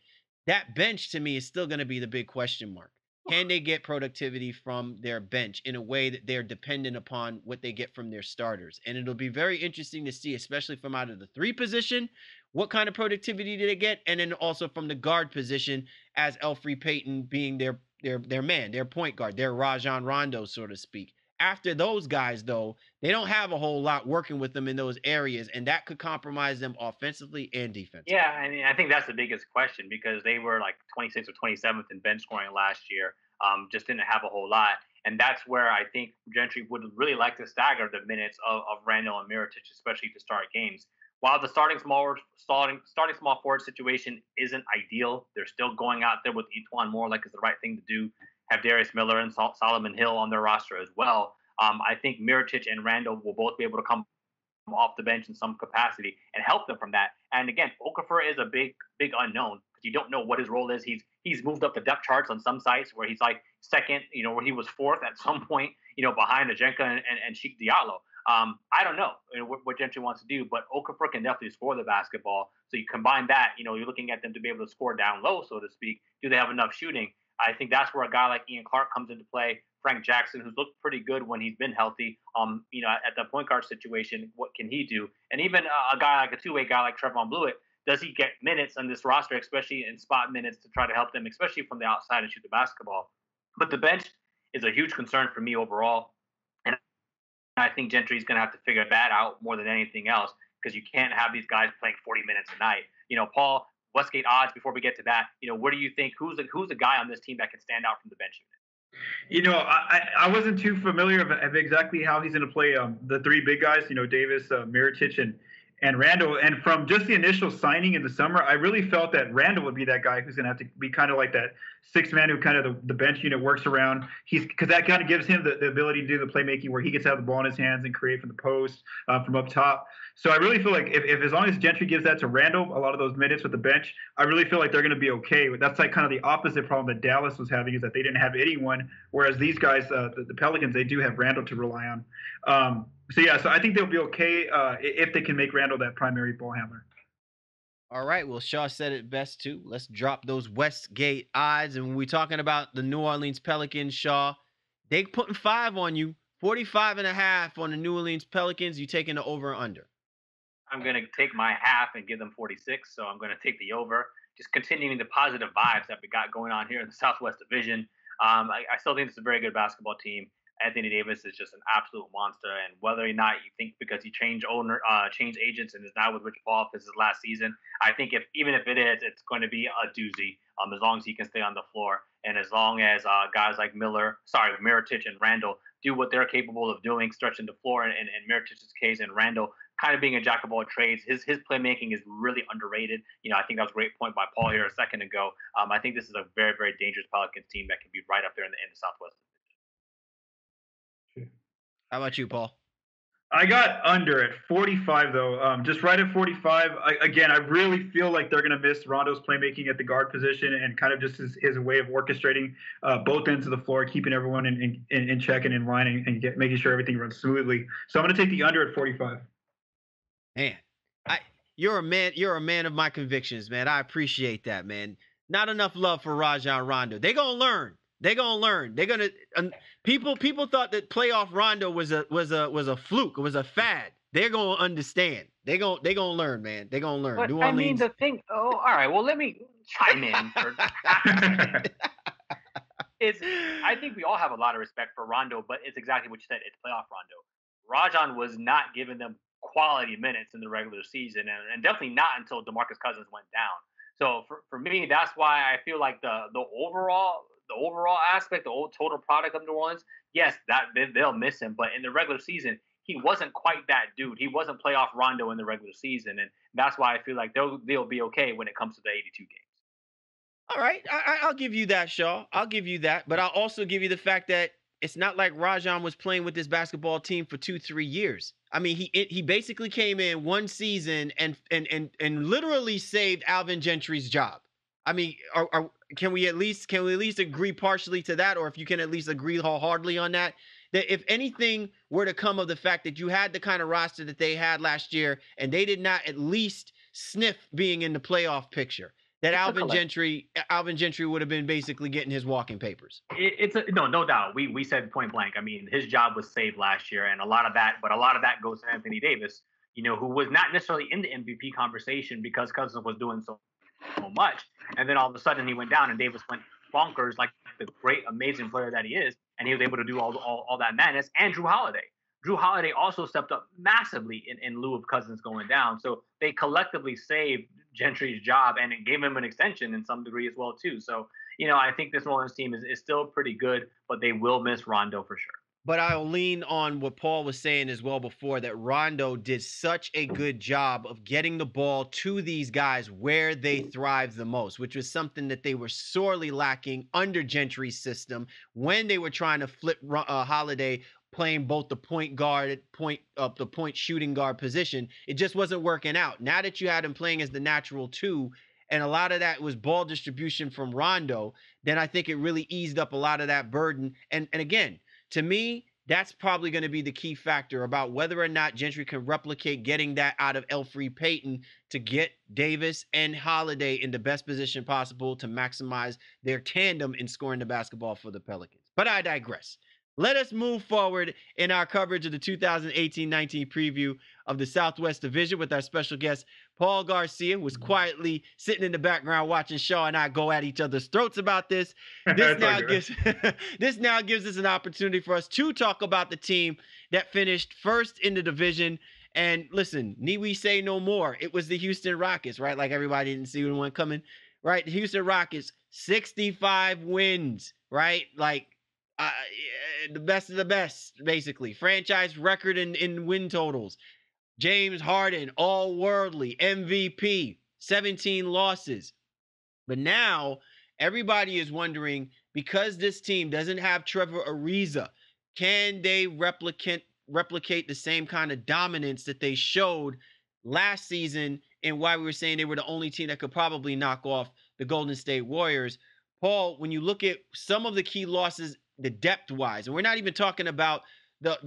that bench to me is still going to be the big question mark. Can they get productivity from their bench in a way that they're dependent upon what they get from their starters? And it'll be very interesting to see, especially from out of the 3 position, what kind of productivity do they get? And then also from the guard position, as Elfrey Payton being their man, their point guard, their Rajon Rondo, so to speak. After those guys, though, they don't have a whole lot working with them in those areas, and that could compromise them offensively and defensively. Yeah, I mean, I think that's the biggest question because they were like 26th or 27th in bench scoring last year. Just didn't have a whole lot. And that's where I think Gentry would really like to stagger the minutes of Randall and Mirotic, especially to start games. While the starting small forward situation isn't ideal, they're still going out there with Etuan Moore like it's the right thing to do. Have Darius Miller and Solomon Hill on their roster as well. I think Mirotic and Randall will both be able to come off the bench in some capacity and help them from that. And again, Okafor is a big unknown because you don't know what his role is. He's moved up the depth charts on some sites where he's like second, where he was fourth at some point, behind Ajenka and Sheik Diallo. I don't know what Gentry wants to do, but Okafor can definitely score the basketball. So you combine that, you're looking at them to be able to score down low, so to speak. Do they have enough shooting? I think that's where a guy like Ian Clark comes into play. Frank Jackson, who's looked pretty good when he's been healthy, at the point guard situation, what can he do? And even a guy like a two-way guy like Trevon Blewett, does he get minutes on this roster, especially in spot minutes to try to help them, especially from the outside and shoot the basketball? But the bench is a huge concern for me overall. And I think Gentry's going to have to figure that out more than anything else because you can't have these guys playing 40 minutes a night. Paul, Westgate Odds, before we get to that, where do you think who's the guy on this team that can stand out from the bench unit? I wasn't too familiar of exactly how he's going to play the 3 big guys, Davis, Mirotic, and Randall. And from just the initial signing in the summer, I really felt that Randall would be that guy who's going to have to be kind of like that 6th man who kind of the bench unit works around. Because that kind of gives him the ability to do the playmaking where he gets to have the ball in his hands and create from the post, from up top. So I really feel like if as long as Gentry gives that to Randall, a lot of those minutes with the bench, I really feel like they're going to be okay. That's like kind of the opposite problem that Dallas was having is that they didn't have anyone, whereas these guys, the Pelicans, they do have Randall to rely on. So I think they'll be okay if they can make Randall that primary ball handler. All right. Well, Shaw said it best too. Let's drop those Westgate odds. And when we're talking about the New Orleans Pelicans, Shaw, they putting 5 on you, 45.5 on the New Orleans Pelicans. You taking the over or under? I'm going to take my half and give them 46. So I'm going to take the over. Just continuing the positive vibes that we got going on here in the Southwest Division. I still think it's a very good basketball team. Anthony Davis is just an absolute monster. And whether or not you think because he changed agents and is now with Rich Paul because his last season, I think even if it is, it's going to be a doozy as long as he can stay on the floor. And as long as guys like Mirotic and Randall do what they're capable of doing, stretching the floor, and in Mirotic's case and Randall kind of being a jack of all trades, his playmaking is really underrated. I think that was a great point by Paul here a second ago. I think this is a very, very dangerous Pelicans team that can be right up there in the Southwest. How about you, Paul? I got under at 45, though. Just right at 45. I really feel like they're going to miss Rondo's playmaking at the guard position and kind of just his way of orchestrating both ends of the floor, keeping everyone in check and in line and making sure everything runs smoothly. So I'm going to take the under at 45. Man, you're a man of my convictions, man. I appreciate that, man. Not enough love for Rajon Rondo. They're going to learn. They're gonna people thought that playoff Rondo was a fluke. It was a fad. They're gonna understand. They're gonna learn, man. They're gonna learn. But I mean, the thing. Oh, all right. Well, let me chime in. I think we all have a lot of respect for Rondo, but it's exactly what you said. It's playoff Rondo. Rajon was not giving them quality minutes in the regular season, and definitely not until DeMarcus Cousins went down. So for me, that's why I feel like the overall aspect, the total product of New Orleans, yes, that they'll miss him. But in the regular season, he wasn't quite that dude. He wasn't playoff Rondo in the regular season, and that's why I feel like they'll be okay when it comes to the 82 games. All right, I'll give you that, Shaw. I'll give you that, but I'll also give you the fact that it's not like Rajon was playing with this basketball team for 2-3 years. I mean, he basically came in one season and literally saved Alvin Gentry's job. I mean, can we at least agree partially to that, or if you can at least agree wholeheartedly on that if anything were to come of the fact that you had the kind of roster that they had last year and they did not at least sniff being in the playoff picture, that Alvin Gentry would have been basically getting his walking papers. No doubt. We said point blank. I mean, his job was saved last year, and a lot of that goes to Anthony Davis, who was not necessarily in the MVP conversation because Cousins was doing so much, and then all of a sudden he went down and Davis went bonkers like the great, amazing player that he is, and he was able to do all that madness. And Drew Holiday also stepped up massively in lieu of Cousins going down. So they collectively saved Gentry's job and it gave him an extension in some degree as well too. So I think this Orleans team is still pretty good, but they will miss Rondo for sure. But I'll lean on what Paul was saying as well before, that Rondo did such a good job of getting the ball to these guys where they thrive the most, which was something that they were sorely lacking under Gentry's system when they were trying to flip Holiday playing both the point guard, the point shooting guard position. It just wasn't working out. Now that you had him playing as the natural two, and a lot of that was ball distribution from Rondo, then I think it really eased up a lot of that burden. And again, to me, that's probably going to be the key factor about whether or not Gentry can replicate getting that out of Elfrid Payton to get Davis and Holiday in the best position possible to maximize their tandem in scoring the basketball for the Pelicans. But I digress. Let us move forward in our coverage of the 2018-19 preview of the Southwest Division with our special guest, Paul Garcia, who was quietly sitting in the background watching Shaw and I go at each other's throats about this. This now gives us an opportunity for us to talk about the team that finished first in the division. And listen, need we say no more? It was the Houston Rockets, right? Like everybody didn't see one coming, right? The Houston Rockets, 65 wins, right? Like, the best of the best, basically. Franchise record in win totals. James Harden, all-worldly, MVP, 17 losses. But now, everybody is wondering, because this team doesn't have Trevor Ariza, can they replicate the same kind of dominance that they showed last season and why we were saying they were the only team that could probably knock off the Golden State Warriors? Paul, when you look at some of the key losses, the depth-wise, and we're not even talking about the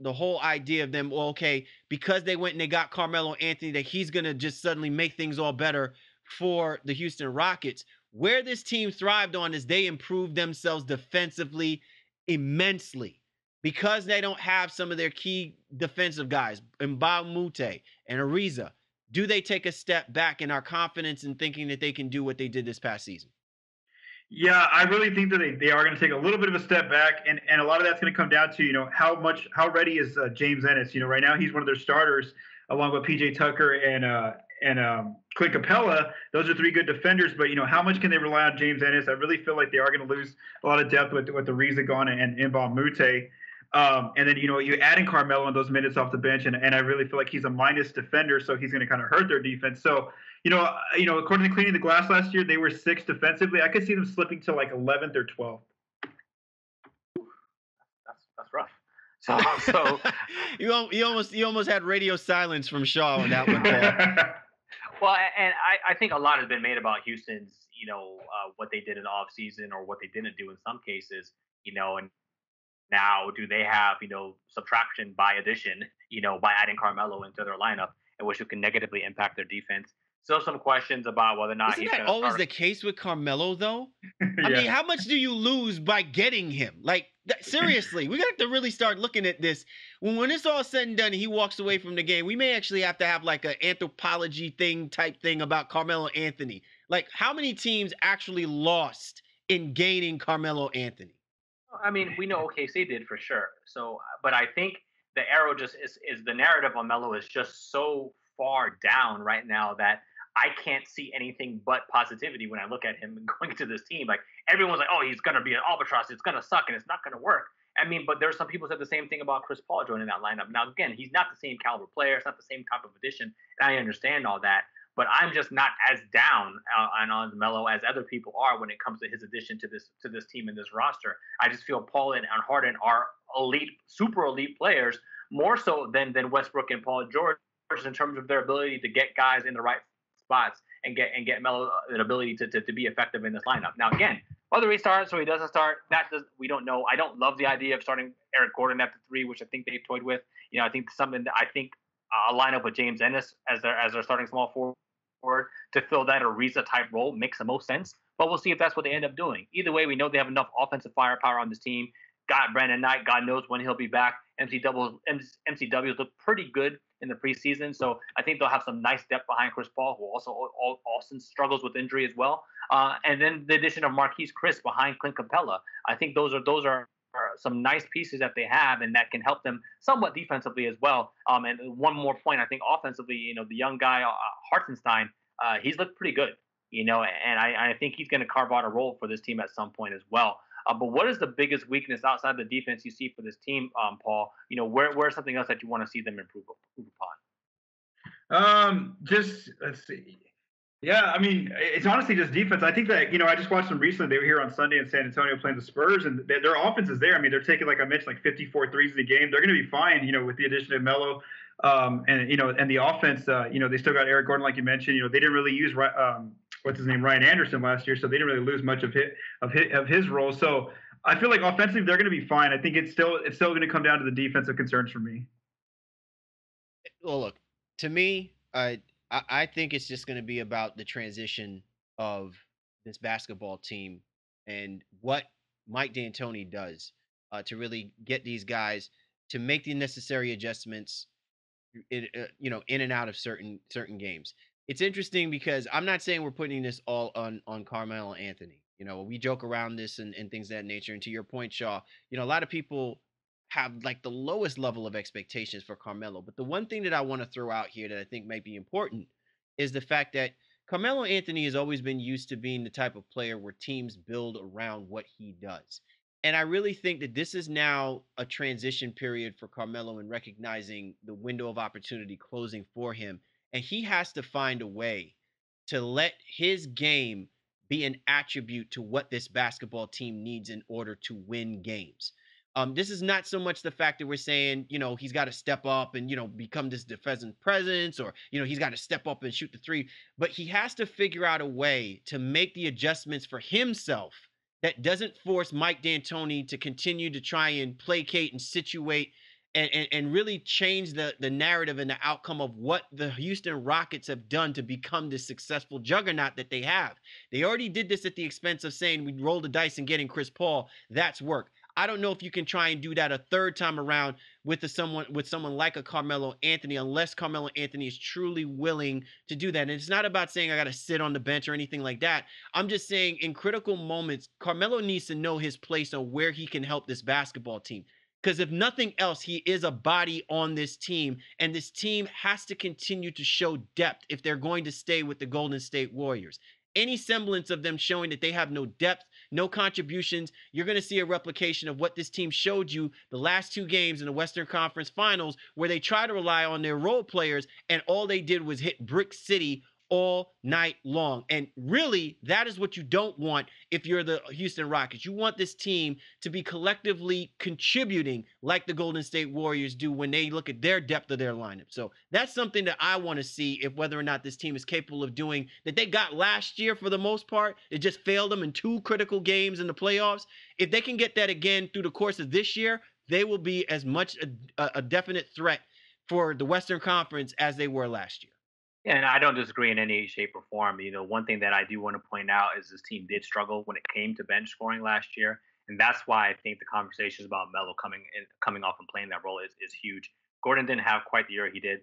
whole idea of them, well, okay, because they went and they got Carmelo Anthony, that he's going to just suddenly make things all better for the Houston Rockets. Where this team thrived on is they improved themselves defensively immensely because they don't have some of their key defensive guys, Mbah Moute and Ariza. Do they take a step back in our confidence in thinking that they can do what they did this past season? Yeah, I really think that they are going to take a little bit of a step back, and a lot of that's going to come down to, how ready is James Ennis? Right now he's one of their starters along with PJ Tucker and Clint Capella. Those are three good defenders, but how much can they rely on James Ennis? I really feel like they are going to lose a lot of depth with the Ariza gone and Mbah Moute. And then, you add in Carmelo in those minutes off the bench, and I really feel like he's a minus defender, so he's going to kind of hurt their defense. So, according to Cleaning the Glass last year, they were 6th defensively. I could see them slipping to like 11th or 12th. That's rough. So you almost had radio silence from Shaw on that one, Paul. Well, and I think a lot has been made about Houston's, what they did in the offseason or what they didn't do in some cases, and now do they have, subtraction by addition, by adding Carmelo into their lineup, and which can negatively impact their defense. Still some questions about whether or not Isn't that always the case with Carmelo, though? Yeah. I mean, how much do you lose by getting him? Like, seriously, we got to really start looking at this. When it's all said and done and he walks away from the game, we may actually have to have like an anthropology type thing about Carmelo Anthony. Like, how many teams actually lost in gaining Carmelo Anthony? I mean, we know OKC did for sure. So, but I think the arrow just is the narrative on Melo is just so far down right now that I can't see anything but positivity when I look at him going into this team. Like, everyone's like, oh, he's going to be an albatross. It's going to suck and it's not going to work. I mean, but there's some people who said the same thing about Chris Paul joining that lineup. Now, again, he's not the same caliber player. It's not the same type of addition. And I understand all that. but I'm just not as down on Melo as other people are when it comes to his addition to this team and this roster. I just feel Paul and Harden are elite, super elite players, more so than Westbrook and Paul George in terms of their ability to get guys in the right spots and get Melo an ability to be effective in this lineup. Now again, whether he starts or he doesn't start, we don't know. I don't love the idea of starting Eric Gordon at the 3, which I think they toyed with. I think something that a lineup with James Ennis as their starting small forward to fill that Ariza type role makes the most sense. But we'll see if that's what they end up doing. Either way, we know they have enough offensive firepower on this team. Got Brandon Knight. God knows when he'll be back. MCW's look pretty good in the preseason, so I think they'll have some nice depth behind Chris Paul, who also struggles with injury as well. And then the addition of Marquise Chris behind Clint Capella. I think those are some nice pieces that they have, and that can help them somewhat defensively as well. And one more point, I think offensively, the young guy Hartenstein, he's looked pretty good, and I think he's going to carve out a role for this team at some point as well. But what is the biggest weakness outside the defense you see for this team, Paul? Where's something else that you want to see them improve upon? Let's see. Yeah, I mean, it's honestly just defense. I think that, I just watched them recently. They were here on Sunday in San Antonio playing the Spurs, and their offense is there. I mean, they're taking, like I mentioned, 54 threes in a game. They're going to be fine, with the addition of Melo. And the offense, they still got Eric Gordon, like you mentioned. They didn't really use Ryan Anderson last year, so they didn't really lose much of his role. So I feel like offensively they're going to be fine. I think it's still going to come down to the defensive concerns for me. Well, look, to me, I think it's just going to be about the transition of this basketball team and what Mike D'Antoni does to really get these guys to make the necessary adjustments in and out of certain games. It's interesting because I'm not saying we're putting this all on Carmelo Anthony. We joke around this and things of that nature. And to your point, Shaw, a lot of people have the lowest level of expectations for Carmelo. But the one thing that I want to throw out here that I think might be important is the fact that Carmelo Anthony has always been used to being the type of player where teams build around what he does. And I really think that this is now a transition period for Carmelo in recognizing the window of opportunity closing for him. And he has to find a way to let his game be an attribute to what this basketball team needs in order to win games. This is not so much the fact that we're saying, he's got to step up and, become this defensive presence, or, he's got to step up and shoot the 3. But he has to figure out a way to make the adjustments for himself that doesn't force Mike D'Antoni to continue to try and placate and situate and really change the narrative and the outcome of what the Houston Rockets have done to become this successful juggernaut that they have. They already did this at the expense of saying we roll the dice and getting Chris Paul. That's work. I don't know if you can try and do that a third time around with someone like a Carmelo Anthony, unless Carmelo Anthony is truly willing to do that. And it's not about saying I got to sit on the bench or anything like that. I'm just saying in critical moments, Carmelo needs to know his place on where he can help this basketball team. Because if nothing else, he is a body on this team, and this team has to continue to show depth if they're going to stay with the Golden State Warriors. Any semblance of them showing that they have no depth, no contributions, you're going to see a replication of what this team showed you the last 2 games in the Western Conference Finals, where they try to rely on their role players, and all they did was hit Brick City all night long. And really, that is what you don't want if you're the Houston Rockets. You want this team to be collectively contributing like the Golden State Warriors do when they look at their depth of their lineup. So that's something that I want to see, if whether or not this team is capable of doing that they got last year for the most part. It just failed them in 2 critical games in the playoffs. If they can get that again through the course of this year, they will be as much a definite threat for the Western Conference as they were last year. Yeah, and I don't disagree in any shape or form. One thing that I do want to point out is this team did struggle when it came to bench scoring last year, and that's why I think the conversations about Melo coming off and playing that role is huge. Gordon didn't have quite the year he did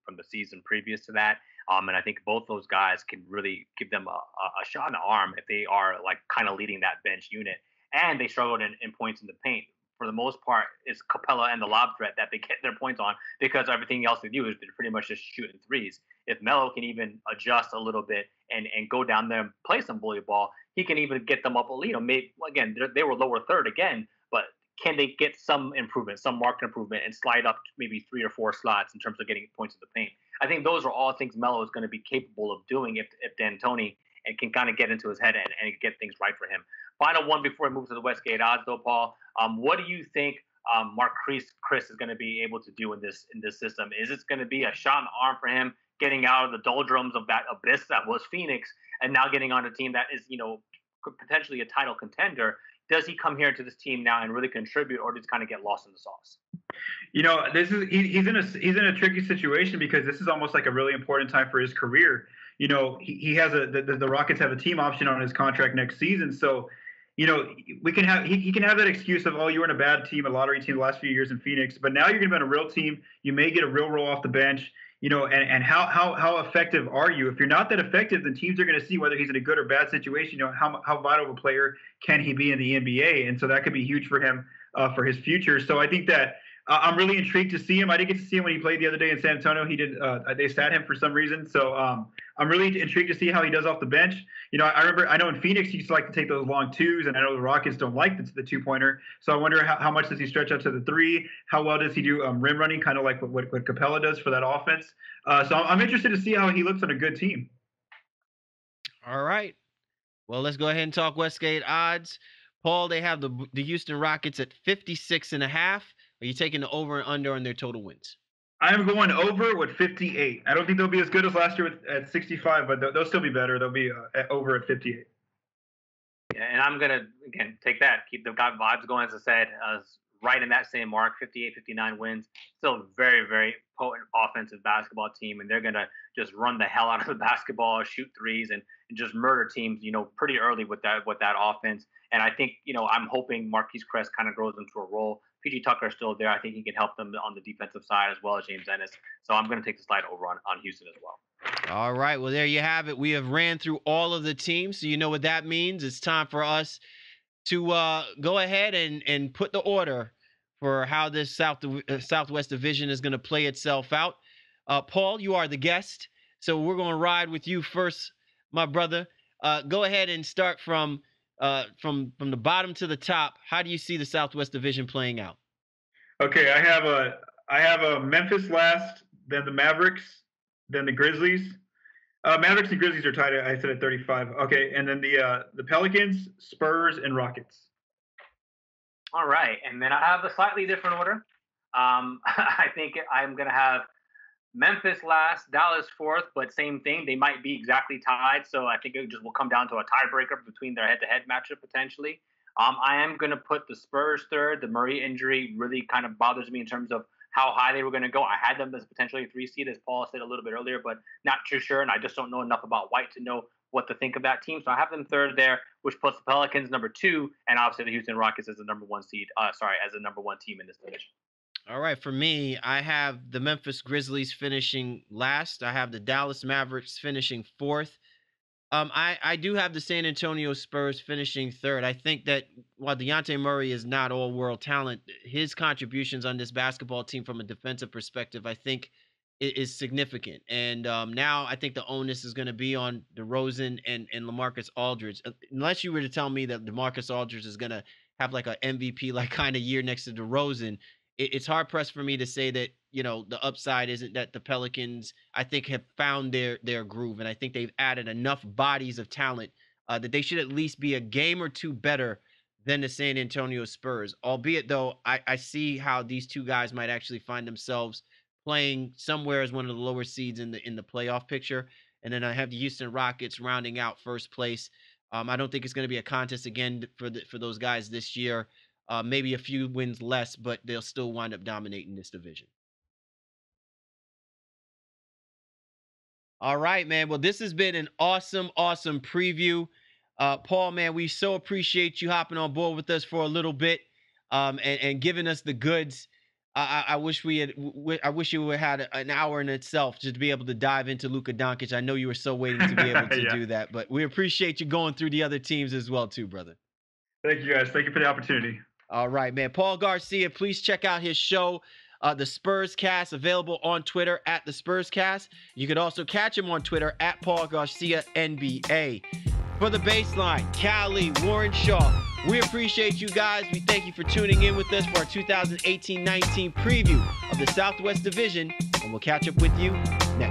from the season previous to that, and I think both those guys can really give them a shot in the arm if they are kind of leading that bench unit. And they struggled in points in the paint. For the most part, it's Capella and the lob threat that they get their points on, because everything else they do is they're pretty much just shooting threes. If Melo can even adjust a little bit and go down there and play some bully ball, he can even get them up a lead. Maybe again, they were lower third again, but can they get some improvement, some marked improvement, and slide up maybe 3 or 4 slots in terms of getting points in the paint? I think those are all things Melo is going to be capable of doing if D'Antoni and can kind of get into his head and get things right for him. Final one before we move to the Westgate Odds, though, Paul. What do you think Mark Chris is going to be able to do in this system? Is it going to be a shot in the arm for him, getting out of the doldrums of that abyss that was Phoenix, and now getting on a team that is, potentially a title contender? Does he come here into this team now and really contribute, or does he kind of get lost in the sauce? He's in a tricky situation because this is almost like a really important time for his career. He has the Rockets have a team option on his contract next season, so he can have that excuse of, oh, you were in a bad team, a lottery team the last few years in Phoenix, but now you're going to be on a real team. You may get a real role off the bench. And how effective are you? If you're not that effective, then teams are going to see whether he's in a good or bad situation. How vital of a player can he be in the NBA? And so that could be huge for him for his future. So I think that I'm really intrigued to see him. I didn't get to see him when he played the other day in San Antonio. He did. They sat him for some reason. So I'm really intrigued to see how he does off the bench. I know in Phoenix he used to like to take those long twos, and I know the Rockets don't like the 2-pointer. So I wonder how much does he stretch out to the 3? How well does he do rim running, kind of like what Capella does for that offense? So I'm interested to see how he looks on a good team. All right. Well, let's go ahead and talk Westgate Odds. Paul, they have the Houston Rockets at 56.5. Are you taking the over and under on their total wins? I am going over with 58. I don't think they'll be as good as last year at 65, but they'll still be better. They'll be over at 58. Yeah, and I'm going to, again, take that. Keep the vibes going, as I said, right in that same mark, 58, 59 wins. Still a very, very potent offensive basketball team, and they're going to just run the hell out of the basketball, shoot threes, and just murder teams, pretty early with that offense. And I think, I'm hoping Marquise Crest kind of grows into a role. PG Tucker is still there. I think he can help them on the defensive side as well as James Ennis. So I'm going to take the slide over on Houston as well. All right. Well, there you have it. We have ran through all of the teams. So you know what that means. It's time for us to go ahead and put the order for how this Southwest Division is going to play itself out. Paul, you are the guest. So we're going to ride with you first, my brother. Go ahead and start from the bottom to the top. How do you see the Southwest Division playing out? Okay, I have a Memphis last, then the Mavericks, then the Grizzlies. Mavericks and Grizzlies are tied. I said at 35. Okay, and then the Pelicans, Spurs, and Rockets. All right, and then I have a slightly different order. I think I'm going to have Memphis last, Dallas fourth, but same thing. They might be exactly tied, so I think it just will come down to a tiebreaker between their head-to-head matchup potentially. I am going to put the Spurs third. The Murray injury really kind of bothers me in terms of how high they were going to go. I had them as potentially a 3 seed, as Paul said a little bit earlier, but not too sure, and I just don't know enough about White to know what to think of that team. So I have them third there, which puts the Pelicans number 2, and obviously the Houston Rockets as the number 1 seed. As the number 1 team in this division. All right, for me, I have the Memphis Grizzlies finishing last. I have the Dallas Mavericks finishing fourth. I do have the San Antonio Spurs finishing third. I think that while Dejounte Murray is not all-world talent, his contributions on this basketball team from a defensive perspective, I think, is significant. And now I think the onus is going to be on DeRozan and LaMarcus Aldridge. Unless you were to tell me that DeMarcus Aldridge is going to have like an MVP-like kind of year next to DeRozan, it's hard-pressed for me to say that, the upside isn't that the Pelicans, I think, have found their groove. And I think they've added enough bodies of talent that they should at least be a game or two better than the San Antonio Spurs. Albeit, though, I see how these two guys might actually find themselves playing somewhere as one of the lower seeds in the playoff picture. And then I have the Houston Rockets rounding out first place. I don't think it's going to be a contest again for those guys this year. Maybe a few wins less, but they'll still wind up dominating this division. All right, man. Well, this has been an awesome preview. Paul, man, we so appreciate you hopping on board with us for a little bit and giving us the goods. I wish you would had an hour in itself just to be able to dive into Luka Doncic. I know you were so waiting to be able to do that, but we appreciate you going through the other teams as well too, brother. Thank you, guys. Thank you for the opportunity. All right, man. Paul Garcia, please check out his show, The Spurs Cast, available on Twitter at The Spurs Cast. You could also catch him on Twitter at Paul Garcia NBA. For The Baseline, Cali, Warren Shaw, we appreciate you guys. We thank you for tuning in with us for our 2018-19 preview of the Southwest Division, and we'll catch up with you next.